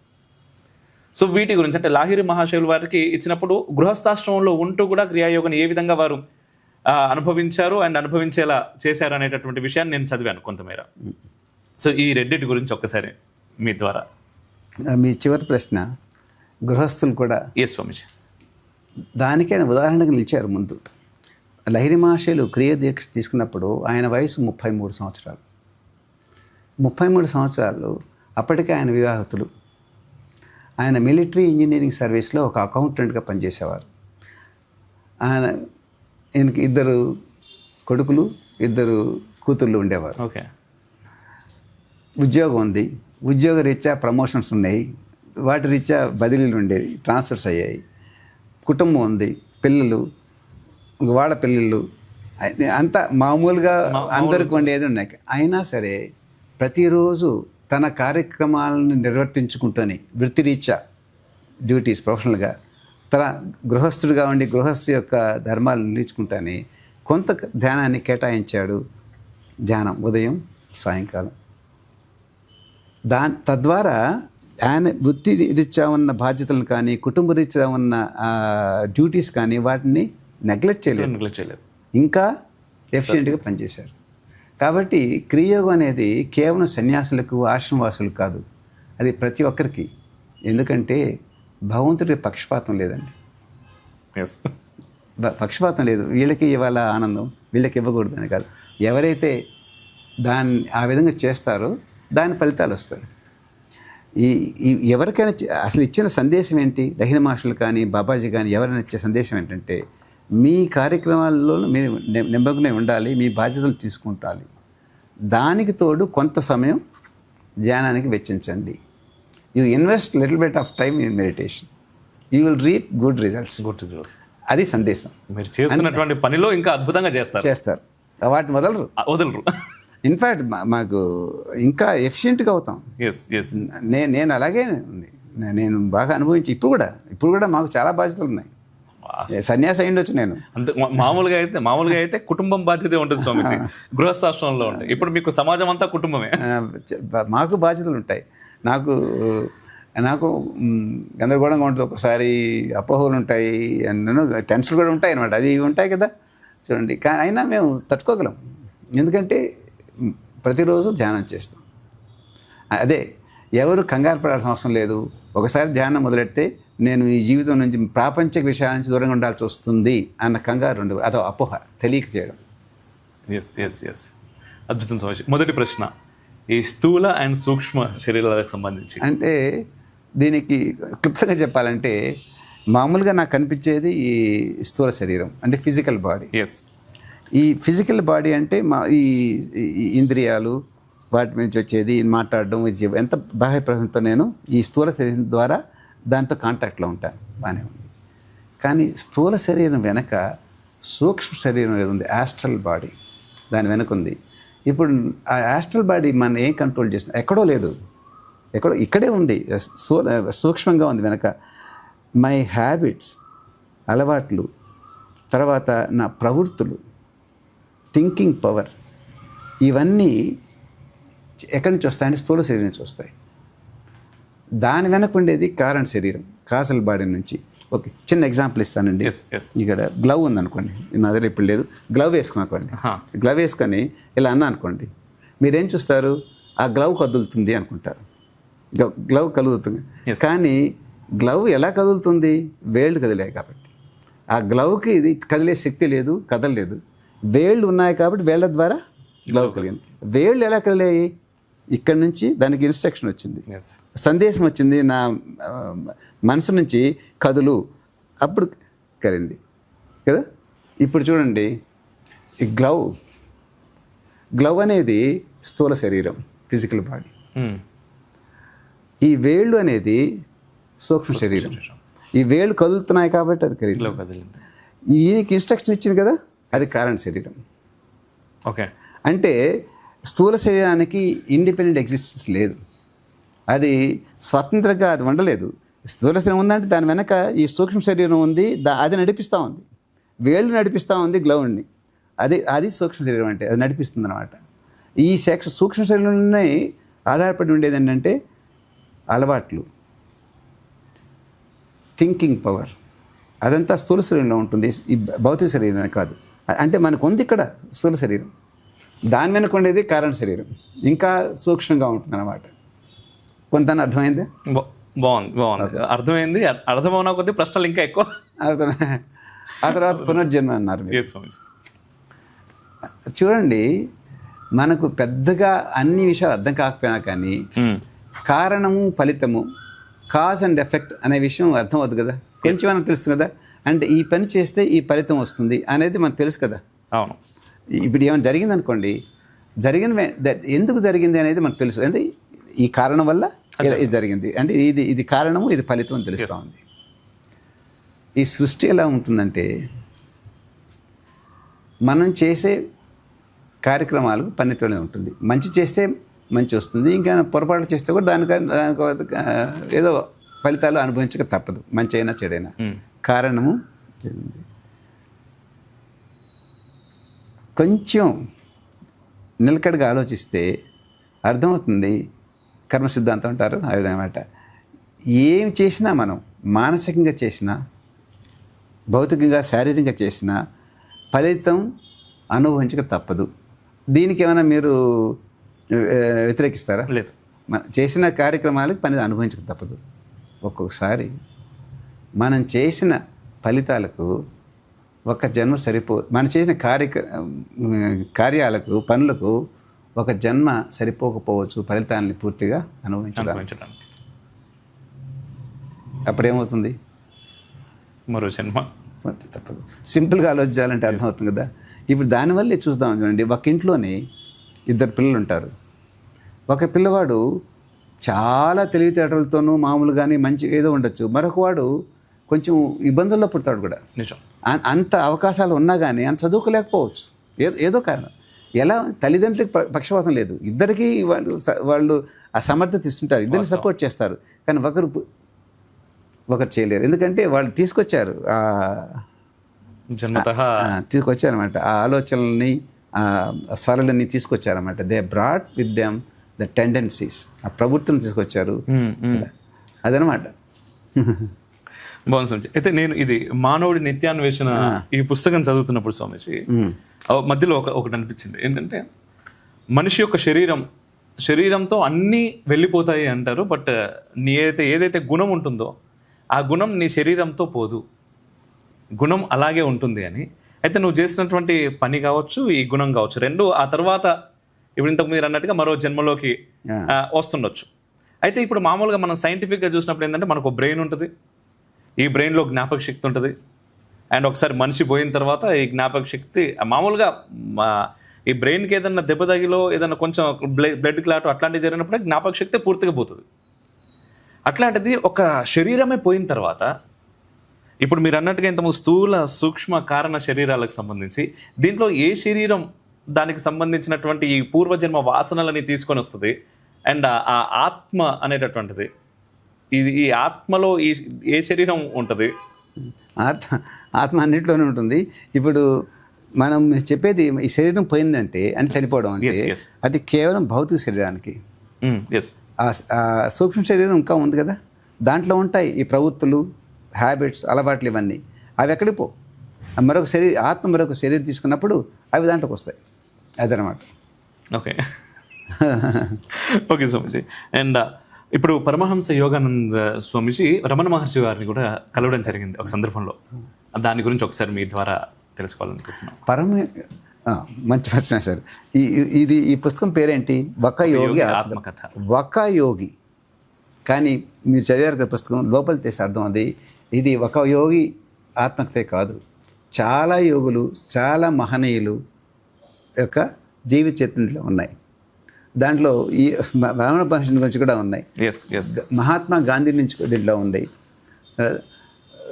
Speaker 1: సో వీటి గురించి అంటే లాహిరి మహాశయులు వారికి ఇచ్చినప్పుడు గృహస్థాశ్రమంలో ఉంటూ కూడా క్రియాయోగాన్ని ఏ విధంగా వారు అనుభవించారు అండ్ అనుభవించేలా చేశారు అనేటటువంటి విషయాన్ని నేను చదివాను కొంతమేర. సో ఈ రెండింటి గురించి ఒక్కసారి మీ ద్వారా.
Speaker 2: మీ చివరి ప్రశ్న గృహస్థులు కూడా
Speaker 1: స్వామిజీ
Speaker 2: దానికైనా ఉదాహరణగా నిలిచారు. ముందు లహిరి మహాశయులు క్రియ దీక్ష తీసుకున్నప్పుడు ఆయన వయసు 33 సంవత్సరాలు. 33 సంవత్సరాలు అప్పటికే ఆయన వివాహితులు. ఆయన మిలిటరీ ఇంజనీరింగ్ సర్వీస్లో ఒక అకౌంటెంట్గా పనిచేసేవారు. ఆయనకి 2 కొడుకులు 2 కూతుళ్ళు ఉండేవారు. ఉద్యోగం ఉంది, ఉద్యోగ రీత్యా ప్రమోషన్స్ ఉన్నాయి, వాటి రీత్యా బదిలీలు ఉండేవి, ట్రాన్స్ఫర్స్ అయ్యాయి. కుటుంబం ఉంది, పిల్లలు, వాళ్ళ పిల్లలు, అంతా మామూలుగా అందరికి ఉండేది ఉన్నాయి. అయినా సరే ప్రతిరోజు తన కార్యక్రమాలను నిర్వర్తించుకుంటూనే వృత్తిరీత్యా డ్యూటీస్ ప్రొఫెషనల్గా తన గృహస్థుడిగా ఉండి గృహస్థు యొక్క ధర్మాలను నేర్చుకుంటానే కొంత ధ్యానాన్ని కేటాయించాడు. ధ్యానం ఉదయం సాయంకాలం. తద్వారా ఆయన వృత్తి రీత్యా ఉన్న బాధ్యతలను కానీ కుటుంబ రీత్యా ఉన్న డ్యూటీస్ కానీ వాటిని నెగ్లెక్ట్ చేయలేదు, ఇంకా ఎఫిషియెంట్గా పనిచేశారు. కాబట్టి క్రియాయోగం అనేది కేవలం సన్యాసులకు ఆశ్రమవాసులకు కాదు, అది ప్రతి ఒక్కరికి. ఎందుకంటే భగవంతుడి పక్షపాతం లేదండి. పక్షపాతం లేదు. వీళ్ళకి ఇవాళ ఆనందం, వీళ్ళకి ఇవ్వకూడదని కాదు. ఎవరైతే దాన్ని ఆ విధంగా చేస్తారో దాని ఫలితాలు వస్తాయి. ఎవరికైనా అసలు ఇచ్చిన సందేశం ఏంటి? లహిరి మహర్షులు కానీ బాబాజీ కానీ ఎవరైనా ఇచ్చే సందేశం ఏంటంటే మీ కార్యక్రమాల్లో మీరు నిమగ్నమై ఉండాలి, మీ బాధ్యతలు తీసుకుంటాలి. దానికి తోడు కొంత సమయం ధ్యానానికి వెచ్చించండి. You invest little bit of time in meditation, you will reap good results. అది సందేశం.
Speaker 1: మీరు చేస్తున్నటువంటి పనిలో ఇంకా అద్భుతంగా చేస్తారు.
Speaker 2: వాటిని వదలరు. ఇన్ఫ్యాక్ట్ మాకు ఇంకా ఎఫిషియెంట్గా అవుతాం. నేను అలాగే ఉంది, నేను బాగా అనుభవించి ఇప్పుడు కూడా మాకు చాలా బాధ్యతలు ఉన్నాయి. సన్యాసి అయ్యుండొచ్చు నేను.
Speaker 1: అంతే. మామూలుగా అయితే కుటుంబం బాధ్యత ఉంటుంది స్వామిజీ, గృహస్థాశ్రమంలో ఉంటాయి. ఇప్పుడు మీకు సమాజం అంతా కుటుంబమే.
Speaker 2: మాకు బాధ్యతలు ఉంటాయి. నాకు నాకు గందరగోళంగా ఉంటుంది, ఒకసారి అపోహలు ఉంటాయి, అండ్ టెన్షన్ కూడా ఉంటాయి అనమాట, అది ఇవి ఉంటాయి కదా చూడండి. కానీ అయినా మేము తట్టుకోగలం, ఎందుకంటే ప్రతిరోజు ధ్యానం చేస్తాం. అదే ఎవరు కంగారు పడాల్సిన అవసరం లేదు. ఒకసారి ధ్యానం మొదలెడితే నేను ఈ జీవితం నుంచి ప్రాపంచిక విషయాల నుంచి దూరంగా ఉండాల్సి వస్తుంది అన్న కంగారు ఉండదు, అదో అపోహ తెలియక చేయడం.
Speaker 1: ఎస్ ఎస్ ఎస్ అద్భుతం స్వామి. మొదటి ప్రశ్న, ఈ స్థూల అండ్ సూక్ష్మ శరీరాలకు సంబంధించి
Speaker 2: అంటే దీనికి క్లుప్తంగా చెప్పాలంటే మామూలుగా నాకు కనిపించేది ఈ స్థూల శరీరం అంటే ఫిజికల్ బాడీ.
Speaker 1: ఎస్,
Speaker 2: ఈ ఫిజికల్ బాడీ అంటే మా ఈ ఇంద్రియాలు వాటి నుంచి వచ్చేది మాట్లాడడం, ఇది ఎంత బాహ్య ప్రపంచంతో నేను ఈ స్థూల శరీరం ద్వారా దాంతో కాంటాక్ట్లో ఉంటాను, బాగానే ఉంది. కానీ స్థూల శరీరం వెనక సూక్ష్మ శరీరం ఏది ఉంది, యాస్ట్రల్ బాడీ, దాని వెనక ఉంది. ఇప్పుడు ఆ యాస్ట్రల్ బాడీ మన ఏం కంట్రోల్ చేస్తుంది, ఎక్కడో లేదు, ఎక్కడో ఇక్కడే ఉంది, సూక్ష్మంగా ఉంది వెనక. మై హ్యాబిట్స్, అలవాట్లు, తర్వాత నా ప్రవృత్తులు, థింకింగ్ పవర్, ఇవన్నీ ఎక్కడి నుంచి వస్తాయంటే స్థూల శరీరం నుంచి వస్తాయి. దాని వెనక ఉండేది కారణ శరీరం, కాసల్ బాడీ నుంచి. ఓకే, చిన్న ఎగ్జాంపుల్ ఇస్తానండి. ఇక్కడ గ్లవ్ ఉందనుకోండి, నా దగ్గర ఇప్పుడు లేదు, గ్లవ్ వేసుకున్నాకోండి, గ్లవ్ వేసుకొని ఇలా అన్నా అనుకోండి, మీరేం చూస్తారు, ఆ గ్లవ్ కదులుతుంది అనుకుంటారు, గ్లవ్ కదులుతుంది. కానీ గ్లవ్ ఎలా కదులుతుంది, వేళ్ళు కదిలాయి కాబట్టి. ఆ గ్లవ్కి ఇది కదిలే శక్తి లేదు, కదలలేదు. వేళ్ళు ఉన్నాయి కాబట్టి వేళ్ల ద్వారా గ్లవ్ కలిగింది. వేళ్ళు ఎలా కదిలాయి, ఇక్కడ నుంచి దానికి ఇన్స్ట్రక్షన్ వచ్చింది, సందేశం వచ్చింది నా మనసు నుంచి, కదులు, అప్పుడు కలిగింది కదా. ఇప్పుడు చూడండి, ఈ గ్లవ్ అనేది స్థూల శరీరం, ఫిజికల్ బాడీ. ఈ వేళ్ళు అనేది సూక్ష్మ శరీరం. ఈ వేళ్ళు కదులుతున్నాయి కాబట్టి అది కదిలింది. ఈయనకి ఇన్స్ట్రక్షన్ ఇచ్చింది కదా, అది కారణ శరీరం.
Speaker 1: ఓకే,
Speaker 2: అంటే స్థూల శరీరానికి ఇండిపెండెంట్ ఎగ్జిస్టెన్స్ లేదు, అది స్వతంత్రంగా అది ఉండలేదు. స్థూల శరీరం ఉందంటే దాని వెనక ఈ సూక్ష్మ శరీరం ఉంది, అది నడిపిస్తూ ఉంది, వేళ్ళు నడిపిస్తూ ఉంది గ్లౌండ్ని, అది సూక్ష్మ శరీరం అంటే అది నడిపిస్తుంది అనమాట. ఈ సూక్ష్మ శరీరంలోనే ఆధారపడి ఉండేది ఏంటంటే అలవాట్లు, థింకింగ్ పవర్, అదంతా స్థూల శరీరంలో ఉంటుంది, ఈ భౌతిక శరీరం కాదు. అంటే మనకు ఉంది ఇక్కడ స్థూల శరీరం, దాని వెనక ఉండేది కారణ శరీరం, ఇంకా సూక్ష్మంగా ఉంటుంది అన్నమాట. కొంత అర్థమైంది?
Speaker 1: బాగుంది, అర్థమైంది. అర్థమవున కొద్ది ప్రశ్నలు ఇంకా ఎక్కువ.
Speaker 2: ఆ తర్వాత పునర్జన్మ అన్నారు. చూడండి, మనకు పెద్దగా అన్ని విషయాలు అర్థం కాకపోయినా కానీ కారణము ఫలితము, కాజ్ అండ్ ఎఫెక్ట్ అనే విషయం అర్థం అవుతుంది కదా, కొంచెం మనకు తెలుసు కదా. అంటే ఈ పని చేస్తే ఈ ఫలితం వస్తుంది అనేది మనకు తెలుసు కదా.
Speaker 1: అవును,
Speaker 2: ఇప్పుడు ఏమైనా జరిగింది అనుకోండి, ఎందుకు జరిగింది అనేది మనకు తెలుసు, అంటే ఈ కారణం వల్ల ఇది జరిగింది, అంటే ఇది కారణము, ఇది ఫలితం అని తెలుస్తూ ఉంది. ఈ సృష్టి ఎలా ఉంటుందంటే మనం చేసే కార్యక్రమాలకు పనితోనే ఉంటుంది. మంచి చేస్తే మంచి వస్తుంది, ఇంకా పొరపాటు చేస్తే కూడా దానికి ఏదో ఫలితాలు అనుభవించక తప్పదు, మంచి అయినా చెడైనా. కారణము కొంచెం నిలకడగా ఆలోచిస్తే అర్థమవుతుంది. కర్మ సిద్ధాంతం అంటారు ఆ విధంగా అన్నమాట. ఏం చేసినా మనం మానసికంగా చేసినా, భౌతికంగా శారీరకంగా చేసినా ఫలితం అనుభవించక తప్పదు. దీనికి ఏమైనా మీరు వ్యతిరేకిస్తారా?
Speaker 1: లేదు.
Speaker 2: చేసిన కార్యక్రమాలకు పని అనుభవించక తప్పదు. ఒక్కొక్కసారి మనం చేసిన ఫలితాలకు ఒక జన్మ మనం చేసిన కార్యాలకు, పనులకు ఒక జన్మ సరిపోకపోవచ్చు ఫలితాన్ని పూర్తిగా అనుభవించడానికి. అప్పుడేమవుతుంది?
Speaker 1: మరో జన్మ
Speaker 2: తప్పదు. సింపుల్గా ఆలోచించాలంటే అర్థమవుతుంది కదా. ఇప్పుడు దానివల్లే చూద్దాం చూడండి, ఒక ఇంట్లోనే ఇద్దరు పిల్లలు ఉంటారు. ఒక పిల్లవాడు చాలా తెలివితేటలతోనూ మామూలుగానే మంచి ఏదో ఉండొచ్చు, మరొక వాడు కొంచెం ఇబ్బందుల్లో పుడతాడు కూడా.
Speaker 1: నిజం.
Speaker 2: అంత అవకాశాలు ఉన్నా కానీ అంత చదువుకోలేకపోవచ్చు, ఏదో కారణం. ఎలా తల్లిదండ్రులకు పక్షపాతం లేదు, ఇద్దరికీ వాళ్ళు ఆ సమర్థత ఇస్తుంటారు, ఇద్దరిని సపోర్ట్ చేస్తారు. కానీ ఒకరు చేయలేరు, ఎందుకంటే వాళ్ళు తీసుకొచ్చారు తీసుకొచ్చారన్నమాట ఆ ఆలోచనల్ని, ఆ సరళని తీసుకొచ్చారన్నమాట. They brought with them the tendencies, ఆ ప్రవృత్తిని తీసుకొచ్చారు. అదనమాట.
Speaker 1: బాగుంది స్వామిజీ. అయితే నేను ఇది మానవుడి నిత్యాన్వేషణ ఈ పుస్తకం చదువుతున్నప్పుడు స్వామిజీ మధ్యలో ఒకటి అనిపించింది ఏంటంటే, మనిషి యొక్క శరీరంతో అన్నీ వెళ్ళిపోతాయి అంటారు, బట్ నీ ఏదైతే గుణం ఉంటుందో ఆ గుణం నీ శరీరంతో పోదు, గుణం అలాగే ఉంటుంది అని. అయితే నువ్వు చేసినటువంటి పని కావచ్చు, ఈ గుణం కావచ్చు, రెండు ఆ తర్వాత ఇప్పుడు ఇంతకు మీరు అన్నట్టుగా మరో జన్మలోకి వస్తుండొచ్చు. అయితే ఇప్పుడు మామూలుగా మనం సైంటిఫిక్గా చూసినప్పుడు ఏంటంటే, మనకు బ్రెయిన్ ఉంటుంది, ఈ బ్రెయిన్లో జ్ఞాపక శక్తి ఉంటుంది, అండ్ ఒకసారి మనిషి పోయిన తర్వాత ఈ జ్ఞాపక శక్తి మామూలుగా ఈ బ్రెయిన్కి ఏదైనా దెబ్బ తగిలో ఏదైనా కొంచెం బ్లడ్ క్లాట్ అట్లాంటివి జరిగినప్పుడే జ్ఞాపక శక్తి పూర్తిగా పోతుంది. అట్లాంటిది ఒక శరీరమే పోయిన తర్వాత, ఇప్పుడు మీరు అన్నట్టుగా ఇంతకుముందు స్థూల సూక్ష్మ కారణ శరీరాలకు సంబంధించి దీంట్లో ఏ శరీరం దానికి సంబంధించినటువంటి ఈ పూర్వజన్మ వాసనలని తీసుకొని వస్తుంది, అండ్ ఆ ఆత్మ అనేటటువంటిది, ఈ ఆత్మలో ఏ శరీరం ఉంటుంది?
Speaker 2: ఆత్మ అన్నింటిలోనే ఉంటుంది. ఇప్పుడు మనం చెప్పేది ఈ శరీరం పోయిందంటే అని చనిపోవడం అంటే అది కేవలం భౌతిక శరీరానికి. ఆ సూక్ష్మ శరీరం ఇంకా ఉంది కదా, దాంట్లో ఉంటాయి ఈ ప్రవృత్తులు, హ్యాబిట్స్, అలవాట్లు, ఇవన్నీ. అవి ఎక్కడికి పో, ఆత్మ మరొక శరీరం తీసుకున్నప్పుడు అవి దాంట్లోకి వస్తాయి. అదనమాట.
Speaker 1: Okay okay Swamiji. అండ్ ఇప్పుడు పరమహంస యోగానంద స్వామిజీ రమణ మహర్షి గారిని కూడా కలవడం జరిగింది ఒక సందర్భంలో. దాని గురించి ఒకసారి మీ ద్వారా తెలుసుకోవాలనుకుంటున్నాను.
Speaker 2: మంచి ప్రశ్న సార్. ఈ పుస్తకం పేరేంటి? ఒక యోగి
Speaker 1: ఆత్మకథ.
Speaker 2: ఒక యోగి, కానీ మీరు చదివారు కదా పుస్తకం, లోపల తీసి అర్థం అది. ఇది ఒక యోగి ఆత్మకథే కాదు, చాలా యోగులు, చాలా మహనీయులు యొక్క జీవిత చరిత్రలో ఉన్నాయి. దాంట్లో ఈ రమణ మహర్షి గురించి కూడా ఉన్నాయి, మహాత్మా గాంధీ నుంచి దీంట్లో ఉంది,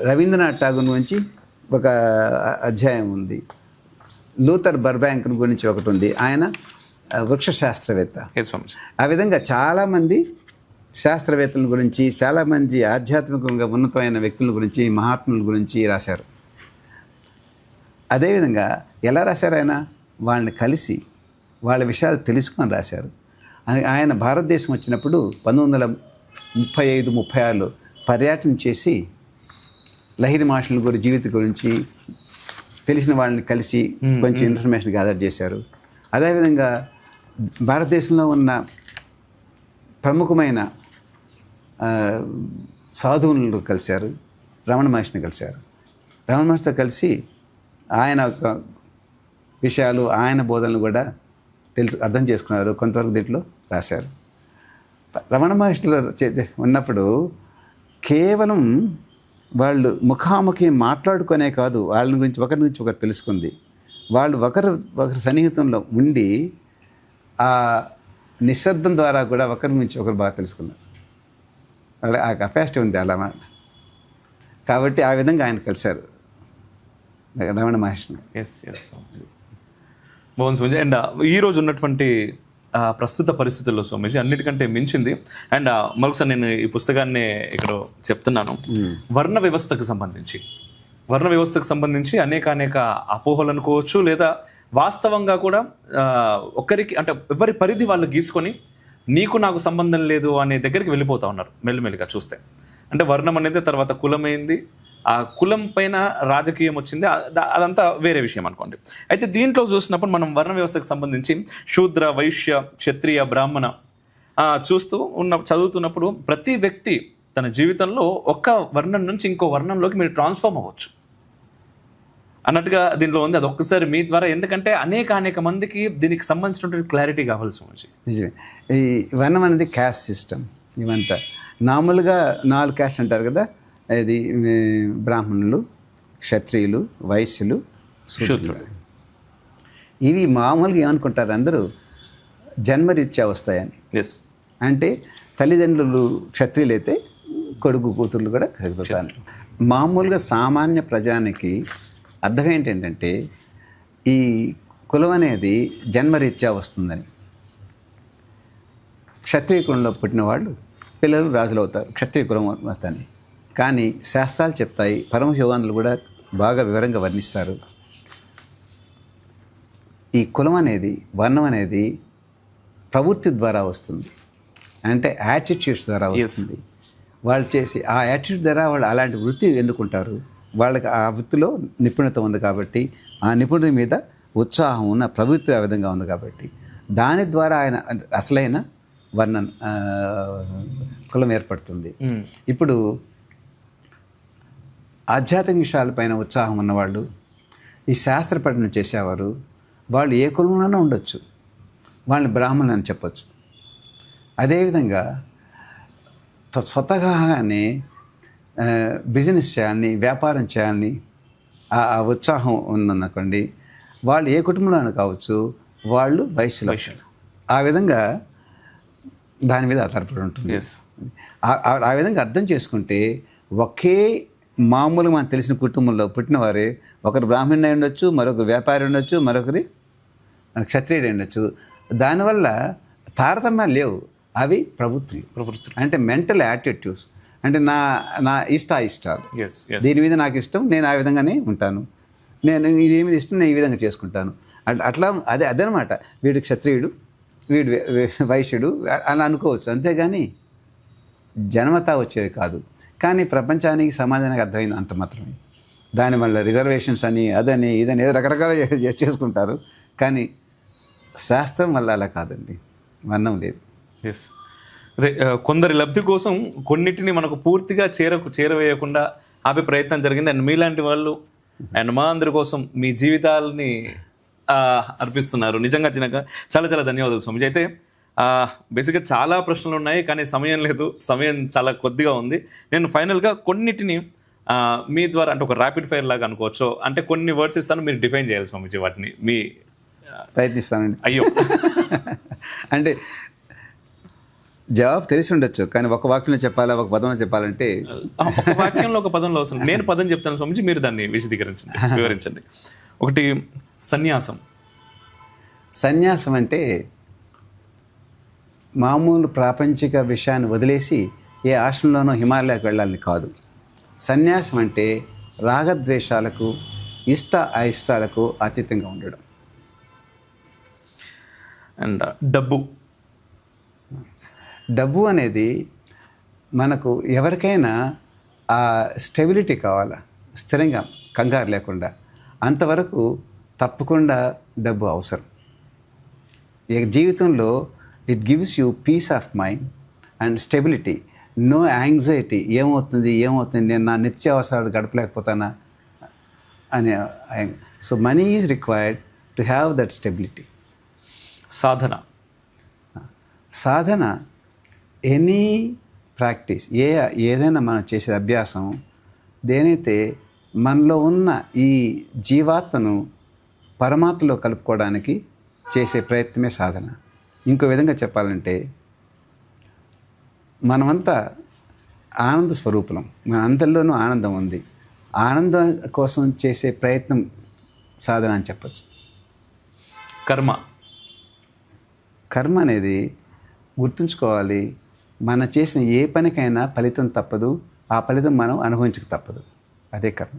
Speaker 2: రవీంద్రనాథ్ ఠాగూర్ గురించి ఒక అధ్యాయం ఉంది, లూథర్ బర్బ్యాంక్ గురించి ఒకటి ఉంది, ఆయన వృక్ష శాస్త్రవేత్త. ఆ విధంగా చాలామంది శాస్త్రవేత్తల గురించి, చాలామంది ఆధ్యాత్మికంగా ఉన్నతమైన వ్యక్తుల గురించి, మహాత్ముల గురించి రాశారు. అదేవిధంగా ఎలా రాశారు? ఆయన వాళ్ళని కలిసి వాళ్ళ విషయాలు తెలుసుకొని రాశారు. ఆయన భారతదేశం వచ్చినప్పుడు 1935-36లో పర్యటన చేసి లహిరి మహర్షుల గురించి, జీవితం గురించి తెలిసిన వాళ్ళని కలిసి కొంచెం ఇన్ఫర్మేషన్ గ్యాదర్ చేశారు. అదేవిధంగా భారతదేశంలో ఉన్న ప్రముఖమైన సాధువులను కలిశారు, రమణ మహర్షిని కలిశారు. రమణ మహర్షితో కలిసి ఆయన యొక్క విషయాలు, ఆయన బోధనలు కూడా అర్థం చేసుకున్నారు, కొంతవరకు దీంట్లో రాశారు. రమణ మహర్షిలో ఉన్నప్పుడు కేవలం వాళ్ళు ముఖాముఖి మాట్లాడుకునే కాదు, వాళ్ళ గురించి ఒకరి నుంచి ఒకరు తెలుసుకుంది. వాళ్ళు ఒకరి సన్నిహితంలో ఉండి ఆ నిశ్శబ్దం ద్వారా కూడా ఒకరి గురించి ఒకరు బాగా తెలుసుకున్నారు. ఆ కెపాసిటీ ఉంది అలా. కాబట్టి ఆ విధంగా ఆయన కలిశారు రమణ మహర్షిని.
Speaker 1: బాగుంది స్వామిజీ. అండ్ ఈరోజు ఉన్నటువంటి ప్రస్తుత పరిస్థితుల్లో స్వామిజీ అన్నిటికంటే మించింది, అండ్ మరొకసారి నేను ఈ పుస్తకాన్ని ఇక్కడ చెప్తున్నాను, వర్ణ వ్యవస్థకు సంబంధించి అనేక అపోహలు అనుకోవచ్చు, లేదా వాస్తవంగా కూడా ఒకరికి అంటే ఎవరి పరిధి వాళ్ళు గీసుకొని నీకు నాకు సంబంధం లేదు అనే దగ్గరికి వెళ్ళిపోతూ ఉన్నారు మెల్లిమెల్లిగా చూస్తే. అంటే వర్ణం అనేది తర్వాత కులమైంది, ఆ కులం పైన రాజకీయం వచ్చింది, అదంతా వేరే విషయం అనుకోండి. అయితే దీంట్లో చూసినప్పుడు మనం వర్ణ వ్యవస్థకు సంబంధించి శూద్ర, వైశ్య, క్షత్రియ, బ్రాహ్మణ చదువుతున్నప్పుడు ప్రతి వ్యక్తి తన జీవితంలో ఒక్క వర్ణం నుంచి ఇంకో వర్ణంలోకి మీరు ట్రాన్స్ఫార్మ్ అవ్వచ్చు అన్నట్టుగా దీంట్లో ఉంది. అది ఒక్కసారి మీ ద్వారా, ఎందుకంటే అనేక మందికి దీనికి సంబంధించినటువంటి క్లారిటీ కావాల్సి ఉంది.
Speaker 2: నిజమే. ఈ వర్ణం అనేది క్యాస్ట్ సిస్టమ్. ఇవంతా మామూలుగా 4 క్యాస్ట్ అంటారు కదా, ఇది బ్రాహ్మణులు, క్షత్రియులు, వైశ్యులు, శూద్రులు. ఇవి మామూలుగా ఏమనుకుంటారు అందరూ, జన్మరీత్యా వస్తాయని. అంటే తల్లిదండ్రులు క్షత్రియులు అయితే కొడుకు కూతుర్లు కూడా కలుగుతారు. మామూలుగా సామాన్య ప్రజానికి అర్థం ఏంటంటే ఈ కులం అనేది జన్మరీత్యా వస్తుందని. క్షత్రియ కులంలో పుట్టిన వాళ్ళు పిల్లలు రాజులు అవుతారు, క్షత్రియ కులం వస్తాయని. కానీ శాస్త్రాలు చెప్తాయి, పరమహంస యోగానందులు కూడా బాగా వివరంగా వర్ణిస్తారు, ఈ కులం అనేది, వర్ణం అనేది ప్రవృత్తి ద్వారా వస్తుంది, అంటే యాటిట్యూడ్స్ ద్వారా వస్తుంది. వాళ్ళు చేసి ఆ యాటిట్యూడ్ ద్వారా వాళ్ళు అలాంటి వృత్తి ఎన్నుకుంటారు. వాళ్ళకి ఆ వృత్తిలో నిపుణత ఉంది కాబట్టి, ఆ నిపుణత మీద ఉత్సాహం ఉన్న ప్రవృత్తి ఆ విధంగా ఉంది కాబట్టి, దాని ద్వారా ఆయన అసలైన కులం ఏర్పడుతుంది. ఇప్పుడు ఆధ్యాత్మిక విషయాలపైన ఉత్సాహం ఉన్నవాళ్ళు, ఈ శాస్త్ర పఠనం చేసేవారు, వాళ్ళు ఏ కులంలోనూ ఉండొచ్చు, వాళ్ళని బ్రాహ్మణులు అని చెప్పచ్చు. అదేవిధంగా స్వతహాగానే బిజినెస్ చేయాలని, వ్యాపారం చేయాలని ఆ ఉత్సాహం ఉందనుకోండి, వాళ్ళు ఏ కుటుంబంలో కావచ్చు, వాళ్ళు వైశ్యులు. ఆ విధంగా దాని మీద ఆధారపడి ఉంటుంది. ఆ విధంగా అర్థం చేసుకుంటే ఒకే మామూలుగా మనకు తెలిసిన కుటుంబంలో పుట్టిన వారే ఒకరు బ్రాహ్మణుడు అయి ఉండొచ్చు, మరొకరు వ్యాపారి ఉండొచ్చు, మరొకరి క్షత్రియుడు ఉండొచ్చు. దానివల్ల తారతమ్యాలు లేవు. అవి ప్రవృత్తులు అంటే మెంటల్ యాటిట్యూడ్స్. అంటే నా ఇష్టాలు, దీని మీద నాకు ఇష్టం, నేను ఆ విధంగానే ఉంటాను, నేను ఇది మీద ఇష్టం, నేను ఈ విధంగా చేసుకుంటాను. అట్లా అదనమాట. వీడు క్షత్రియుడు, వీడు వైశ్యుడు అని అనుకోవచ్చు, అంతేగాని జన్మతా వచ్చేవి కాదు. కానీ ప్రపంచానికి సమాజానికి అర్థమైంది అంత మాత్రమే. దానివల్ల రిజర్వేషన్స్ అని అదని ఇదని ఏదో రకరకాల చేసుకుంటారు. కానీ శాస్త్రం వల్ల అలా కాదండి, వర్ణం లేదు.
Speaker 1: అదే కొందరి లబ్ధి కోసం కొన్నిటిని మనకు పూర్తిగా చేరవేయకుండా ఆపే ప్రయత్నం జరిగింది. అండ్ మీలాంటి వాళ్ళు అండ్ మా అందరి కోసం మీ జీవితాలని అర్పిస్తున్నారు. నిజంగా చాలా చాలా ధన్యవాదాలు స్వామిజీ. అయితే బేసిక్గా చాలా ప్రశ్నలు ఉన్నాయి, కానీ సమయం లేదు, సమయం చాలా కొద్దిగా ఉంది. నేను ఫైనల్గా కొన్నిటిని మీ ద్వారా అంటే ఒక ర్యాపిడ్ ఫైర్ లాగా అనుకోవచ్చు, అంటే కొన్ని వర్డ్స్ ఇస్తాను, మీరు డిఫైన్ చేయాలి స్వామిజీ వాటిని. మీ
Speaker 2: ప్రయత్నిస్తానండి.
Speaker 1: అయ్యో
Speaker 2: అంటే జవాబు తెలిసి ఉండొచ్చు, కానీ ఒక వాక్యంలో చెప్పాలా, ఒక పదంలో చెప్పాలంటే
Speaker 1: ఒక వాక్యంలో ఒక పదంలో అవసరం. నేను పదం చెప్తాను స్వామిజీ, మీరు దాన్ని వివరించండి. ఒకటి సన్యాసం.
Speaker 2: సన్యాసం అంటే మామూలు ప్రాపంచిక విషయాన్ని వదిలేసి ఏ ఆశ్రమంలోనో హిమాలయాకు వెళ్ళాలని కాదు. సన్యాసం అంటే రాగద్వేషాలకు, అయిష్టాలకు అతీతంగా ఉండడం.
Speaker 1: అండ్
Speaker 2: డబ్బు అనేది మనకు ఎవరికైనా ఆ స్టెబిలిటీ కావాలా, స్థిరంగా కంగారు లేకుండా, అంతవరకు తప్పకుండా డబ్బు అవసరం. జీవితంలో it gives you peace of mind and stability, no anxiety. ఏమవుతుంది నేను నా నిత్యావసరాలు గడపలేకపోతానా అని. So money is required to have that stability. Sadhana any practice, ఏదైనా మనం చేసే అభ్యాసం, దేనైతే మనలో ఉన్న ఈ జీవాత్మను పరమాత్మలో కలుపుకోవడానికి చేసే ప్రయత్నమే సాధన. ఇంకో విధంగా చెప్పాలంటే మనమంతా ఆనంద స్వరూపులం, మన అందరిలోనూ ఆనందం ఉంది. ఆనందం కోసం చేసే ప్రయత్నం సాధన అని చెప్పచ్చు. కర్మ అనేది గుర్తుంచుకోవాలి, మనం చేసిన ఏ పనికైనా ఫలితం తప్పదు, ఆ ఫలితం మనం అనుభవించక తప్పదు. అదే కర్మ.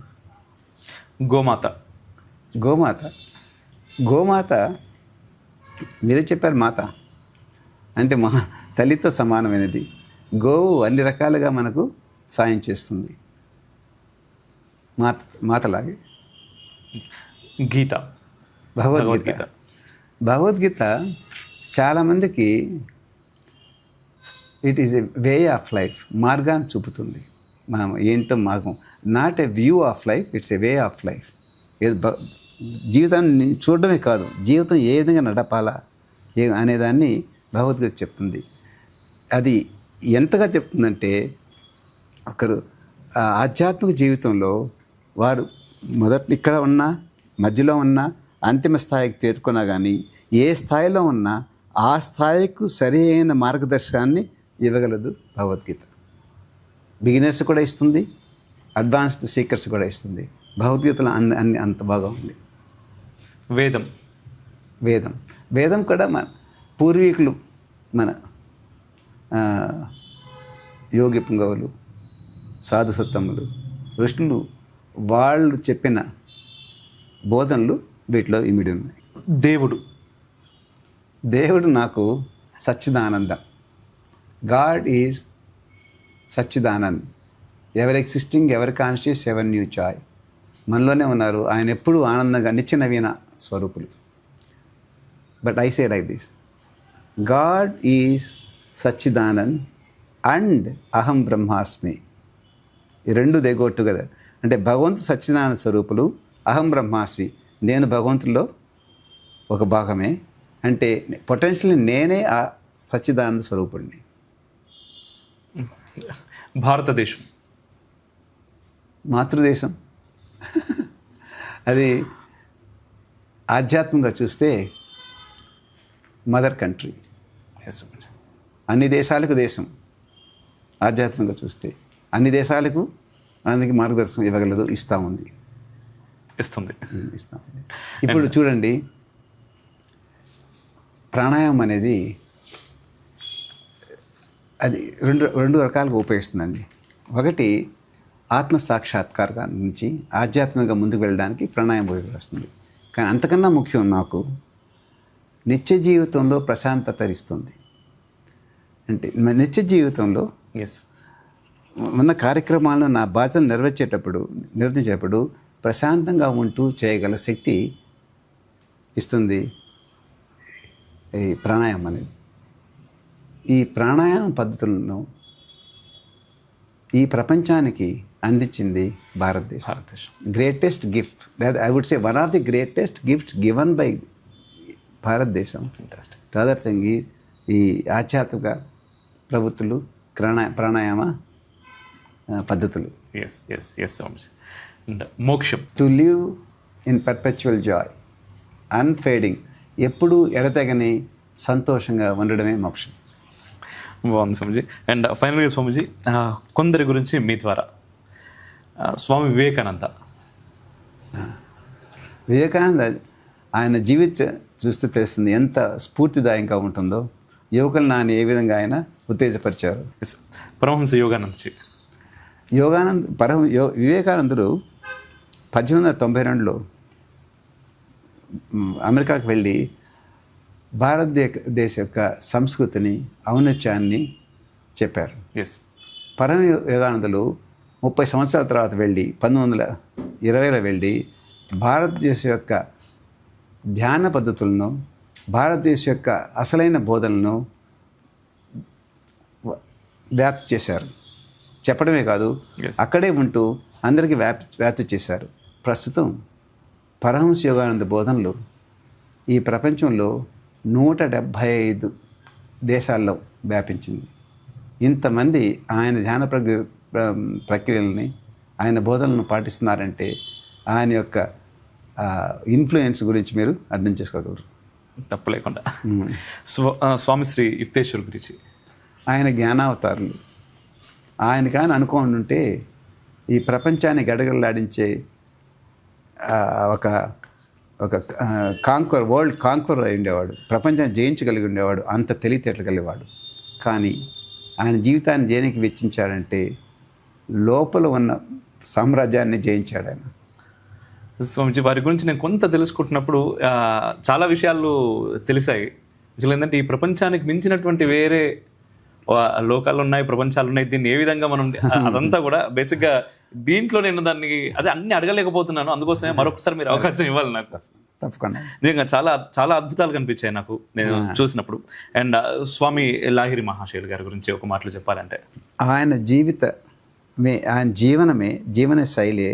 Speaker 2: గోమాత మీరే చెప్పారు, మాత అంటే మా తల్లితో సమానమైనది. గోవు అన్ని రకాలుగా మనకు సాయం చేస్తుంది, మాతలాగే. భగవద్గీత చాలామందికి it is a way of life, మార్గాన్ని చూపుతుంది. మనం ఏంటో మార్గం, not a view of life, it's a way of life. జీవితాన్ని చూడడమే కాదు, జీవితం ఏ విధంగా నడపాలా అనేదాన్ని భగవద్గీత చెప్తుంది. అది ఎంతగా చెప్తుందంటే, ఒకరు ఆధ్యాత్మిక జీవితంలో వారు ఇక్కడ ఉన్నా, మధ్యలో ఉన్నా, అంతిమ స్థాయికి చేరుకున్నా కానీ, ఏ స్థాయిలో ఉన్నా ఆ స్థాయికి సరి అయిన మార్గదర్శనాన్ని ఇవ్వగలదు భగవద్గీత. బిగినర్స్ కూడా ఇస్తుంది, అడ్వాన్స్డ్ సీకర్స్ కూడా ఇస్తుంది. భగవద్గీతలో అన్ని అంత బాగా ఉంది. వేదం కూడా మన పూర్వీకులు, మన యోగి పుంగవులు, సాధుసత్తములు, ఋషులు, వాళ్ళు చెప్పిన బోధనలు వీటిలో ఇమిడి ఉన్నాయి. దేవుడు నాకు సచ్చిదానందం. God is Sachchidanand, ever existing, ever conscious, ever new joy. మనలోనే ఉన్నారు. ఆయన ఎప్పుడూ ఆనందంగా నిత్య నవీన స్వరూపులు. But I say like this, God is Sachchidanand and అహం బ్రహ్మాస్మి. ఈ రెండు దే గో టుగెదర్. అంటే భగవంతుడు సచ్చిదానంద స్వరూపులు, అహం బ్రహ్మాస్మి, నేను భగవంతుల్లో ఒక భాగమే. అంటే పొటెన్షియల్లీ నేనే ఆ సచ్చిదానంద స్వరూపుడిని.
Speaker 1: భారతదేశం
Speaker 2: మాతృదేశం. అది ఆధ్యాత్మికంగా చూస్తే మదర్ కంట్రీ.
Speaker 1: ఎస్ స్వామీజీ.
Speaker 2: అన్ని దేశాలకు దేశం. ఆధ్యాత్మికంగా చూస్తే అన్ని దేశాలకు అందుకే మార్గదర్శనం ఇవ్వగలదు, ఇస్తూ ఉంది.
Speaker 1: ఇస్తుంది.
Speaker 2: ఇస్తాం. ఇప్పుడు చూడండి, ప్రాణాయామం అనేది అది రెండు రకాలుగా ఉపయోగిస్తుందండి. ఒకటి ఆత్మ సాక్షాత్కారం నుంచి ఆధ్యాత్మికంగా ముందుకు వెళ్ళడానికి ప్రాణాయామం ఉపయోగిస్తుంది. కానీ అంతకన్నా ముఖ్యం నాకు నిత్య జీవితంలో ప్రశాంతత ఇస్తుంది. అంటే నిత్య జీవితంలో
Speaker 1: ఎస్
Speaker 2: ఉన్న కార్యక్రమాలను నా బాధ్యతను నిర్వర్తించేటప్పుడు ప్రశాంతంగా ఉంటూ చేయగల శక్తి ఇస్తుంది ఈ ప్రాణాయామం అనేది. ఈ ప్రాణాయామ పద్ధతులను ఈ ప్రపంచానికి అందించింది భారతదేశం. గ్రేటెస్ట్ గిఫ్ట్, లేదా I would say one of the greatest gifts given by Bharatadesam to other thing ఈ ఆధ్యాత్మిక ప్రవృత్తులు, ప్రాణాయామ పద్ధతులు.
Speaker 1: Yes yes yes Swamiji. And మోక్షం,
Speaker 2: to live in perpetual joy, unfading, ఎప్పుడూ ఎడతెగని సంతోషంగా ఉండడమే మోక్షం.
Speaker 1: బాగుంది స్వామీజీ. అండ్ ఫైనల్గా స్వామీజీ, కొందరి గురించి మీ ద్వారా స్వామి వివేకానంద ఆయన జీవిత చూస్తే తెలుస్తుంది ఎంత స్ఫూర్తిదాయంగా ఉంటుందో. యువకులను ఆయన ఏ విధంగా ఆయన ఉత్తేజపరిచారు. పరమహంస యోగానందజీ.
Speaker 2: వివేకానందుడు 1892లో అమెరికాకు వెళ్ళి భారతదేశ యొక్క సంస్కృతిని, ఔన్నత్యాన్ని చెప్పారు.
Speaker 1: ఎస్.
Speaker 2: పరమ యోగానందులు 30 సంవత్సరాల తర్వాత వెళ్ళి 1920లో వెళ్ళి భారతదేశం యొక్క ధ్యాన పద్ధతులను, భారతదేశం యొక్క అసలైన బోధనలను వ్యాప్తి చేశారు. చెప్పడమే కాదు, అక్కడే ఉంటూ అందరికీ వ్యాప్తి చేశారు. ప్రస్తుతం పరమహంస యోగానంద బోధనలు ఈ ప్రపంచంలో 175 దేశాల్లో వ్యాపించింది. ఇంతమంది ఆయన ధ్యాన ప్రక్రియలని, ఆయన బోధనలను పాటిస్తున్నారంటే ఆయన యొక్క ఇన్ఫ్లుయెన్స్ గురించి మీరు అర్థం చేసుకోగలరు.
Speaker 1: తప్పలేకుండా. స్వామి శ్రీ యుక్తేశ్వర్ గురించి.
Speaker 2: ఆయన జ్ఞానావతారులు. ఆయన కానీ అనుకోని ఉంటే ఈ ప్రపంచాన్ని గడగడలాడించే ఒక వరల్డ్ కాంక్వర్ అయి ఉండేవాడు. ప్రపంచాన్ని జయించగలిగి ఉండేవాడు. అంత తెలివితేటలు కలిగేవాడు. కానీ ఆయన జీవితాన్ని దేనికి వెచ్చించాడంటే లోపల ఉన్న సామ్రాజ్యాన్ని జయించాడు ఆయన.
Speaker 1: స్వామిజీ, వారి గురించి నేను కొంత తెలుసుకుంటున్నప్పుడు చాలా విషయాలు తెలిసాయి. అసలు ఏంటంటే ఈ ప్రపంచానికి మించినటువంటి వేరే లోకాలు ఉన్నాయి, ప్రపంచాలు ఉన్నాయి. దీన్ని ఏ విధంగా మనం అదంతా కూడా బేసిక్గా దీంట్లో నేను దాన్ని అన్ని అడగలేకపోతున్నాను. అందుకోసమే మరొకసారి మీరు అవకాశం ఇవ్వాలి నాకు.
Speaker 2: తప్పకుండా.
Speaker 1: నిజంగా చాలా చాలా అద్భుతాలు కనిపించాయి నాకు నేను చూసినప్పుడు. అండ్ స్వామి లాహిరి మహాశయులు గారి గురించి ఒక మాటలు చెప్పాలంటే,
Speaker 2: ఆయన జీవనమే, జీవన శైలి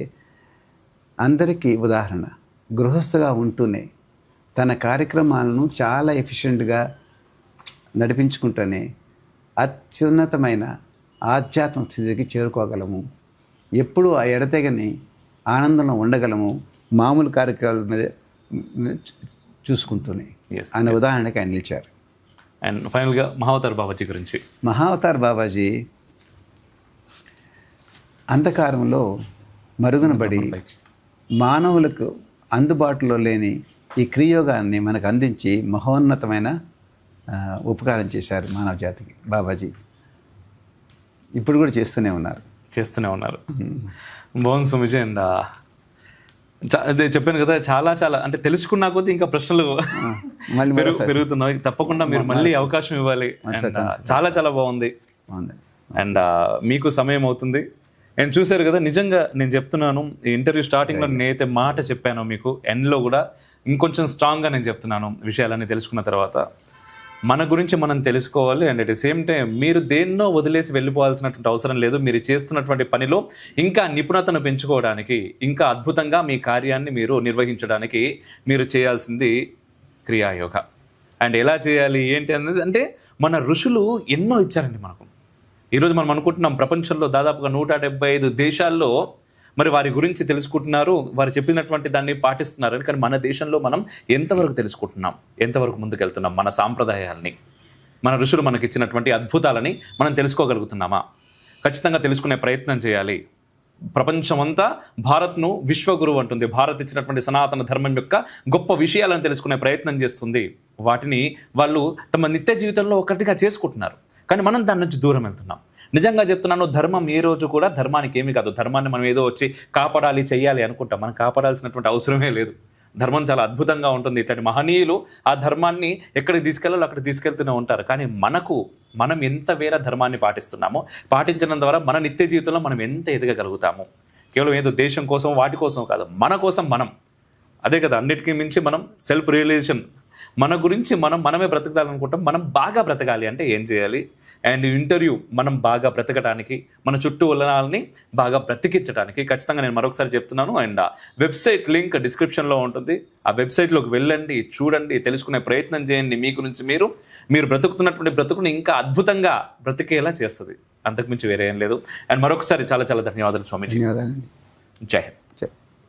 Speaker 2: అందరికీ ఉదాహరణ. గృహస్థుగా ఉంటూనే తన కార్యక్రమాలను చాలా ఎఫిషియెంట్గా నడిపించుకుంటూనే అత్యున్నతమైన ఆధ్యాత్మిక స్థితికి చేరుకోగలము. ఎప్పుడూ ఆ ఎడతెగని ఆనందంలో ఉండగలము. మామూలు కార్యక్రమాల మీద చూసుకుంటూనే ఆయన ఉదాహరణకి ఆయన నిలిచారు.
Speaker 1: అండ్ ఫైనల్గా మహావతార్ బాబాజీ గురించి.
Speaker 2: మహావతార్ బాబాజీ అంధకారంలో మరుగునబడి మానవులకు అందుబాటులో లేని ఈ క్రియోగాన్ని మనకు అందించి మహోన్నతమైన ఉపకారం చేశారు మానవ జాతికి బాబాజీ. ఇప్పుడు కూడా చేస్తూనే ఉన్నారు.
Speaker 1: బాగుంది స్వామిజీ. అండ్ అదే చెప్పాను కదా, చాలా చాలా అంటే తెలుసుకున్నా కొద్దీ ఇంకా ప్రశ్నలు పెరుగుతున్నాయి. తప్పకుండా మీరు మళ్ళీ అవకాశం ఇవ్వాలి. చాలా చాలా బాగుంది. అండ్ మీకు సమయం అవుతుంది. నేను చూశారు కదా, నిజంగా నేను చెప్తున్నాను, ఈ ఇంటర్వ్యూ స్టార్టింగ్లో నేనైతే మాట చెప్పాను మీకు, ఎండ్లో కూడా ఇంకొంచెం స్ట్రాంగ్గా నేను చెప్తున్నాను విషయాలన్నీ తెలుసుకున్న తర్వాత. మన గురించి మనం తెలుసుకోవాలి. And at the same time మీరు దేన్నో వదిలేసి వెళ్ళిపోవాల్సినటువంటి అవసరం లేదు. మీరు చేస్తున్నటువంటి పనిలో ఇంకా నిపుణతను పెంచుకోవడానికి, ఇంకా అద్భుతంగా మీ కార్యాన్ని మీరు నిర్వహించడానికి మీరు చేయాల్సింది క్రియాయోగ. అండ్ ఎలా చేయాలి ఏంటి అనేది అంటే మన ఋషులు ఎన్నో ఇచ్చారండి మనకు. ఈరోజు మనం అనుకుంటున్నాం ప్రపంచంలో దాదాపుగా 175 దేశాల్లో మరి వారి గురించి తెలుసుకుంటున్నారు, వారు చెప్పినటువంటి దాన్ని పాటిస్తున్నారు. కానీ మన దేశంలో మనం ఎంతవరకు తెలుసుకుంటున్నాం, ఎంతవరకు ముందుకెళ్తున్నాం, మన సాంప్రదాయాల్ని, మన ఋషులు మనకి ఇచ్చినటువంటి అద్భుతాలని మనం తెలుసుకోగలుగుతున్నామా? ఖచ్చితంగా తెలుసుకునే ప్రయత్నం చేయాలి. ప్రపంచమంతా భారత్ను విశ్వగురువు అంటుంది. భారత్ ఇచ్చినటువంటి సనాతన ధర్మం యొక్క గొప్ప విషయాలను తెలుసుకునే ప్రయత్నం చేస్తుంది. వాటిని వాళ్ళు తమ నిత్య జీవితంలో ఒకటిగా చేసుకుంటున్నారు. కానీ మనం దాని నుంచి దూరం వెళ్తున్నాం. నిజంగా చెప్తున్నాను, ధర్మం ఏ రోజు కూడా ధర్మానికి ఏమీ కాదు. ధర్మాన్ని మనం ఏదో వచ్చి కాపాడాలి, చెయ్యాలి అనుకుంటాం. మనం కాపాడాల్సినటువంటి అవసరమే లేదు. ధర్మం చాలా అద్భుతంగా ఉంటుంది. ఇట్లాంటి మహనీయులు ఆ ధర్మాన్ని ఎక్కడికి తీసుకెళ్ళాలో అక్కడికి తీసుకెళ్తూనే ఉంటారు. కానీ మనం ఎంత వేరే ధర్మాన్ని పాటిస్తున్నామో, పాటించడం ద్వారా మన నిత్య జీవితంలో మనం ఎంత ఎదగగలుగుతాము. కేవలం ఏదో దేశం కోసం వాటి కోసం కాదు, మన కోసం మనం. అదే కదా, అన్నిటికీ మించి మనం సెల్ఫ్ రియలైజేషన్, మన గురించి మనమే బ్రతకాలనుకుంటాం. మనం బాగా బ్రతకాలి అంటే ఏం చేయాలి? అండ్ ఇంటర్వ్యూ మనం బాగా బ్రతకడానికి, మన చుట్టూ వాళ్ళని బాగా బ్రతికించడానికి ఖచ్చితంగా నేను మరొకసారి చెప్తున్నాను. అండ్ వెబ్సైట్ లింక్ డిస్క్రిప్షన్లో ఉంటుంది. ఆ వెబ్సైట్లోకి వెళ్ళండి, చూడండి, తెలుసుకునే ప్రయత్నం చేయండి. మీ గురించి మీరు బ్రతుకుతున్నటువంటి బ్రతుకుని ఇంకా అద్భుతంగా బ్రతికేలా చేస్తుంది. అంతకుమించి వేరే ఏం లేదు. అండ్ మరొకసారి చాలా చాలా ధన్యవాదాలు స్వామీజీ.
Speaker 2: ధన్యవాదాలండి.
Speaker 1: జై హింద్.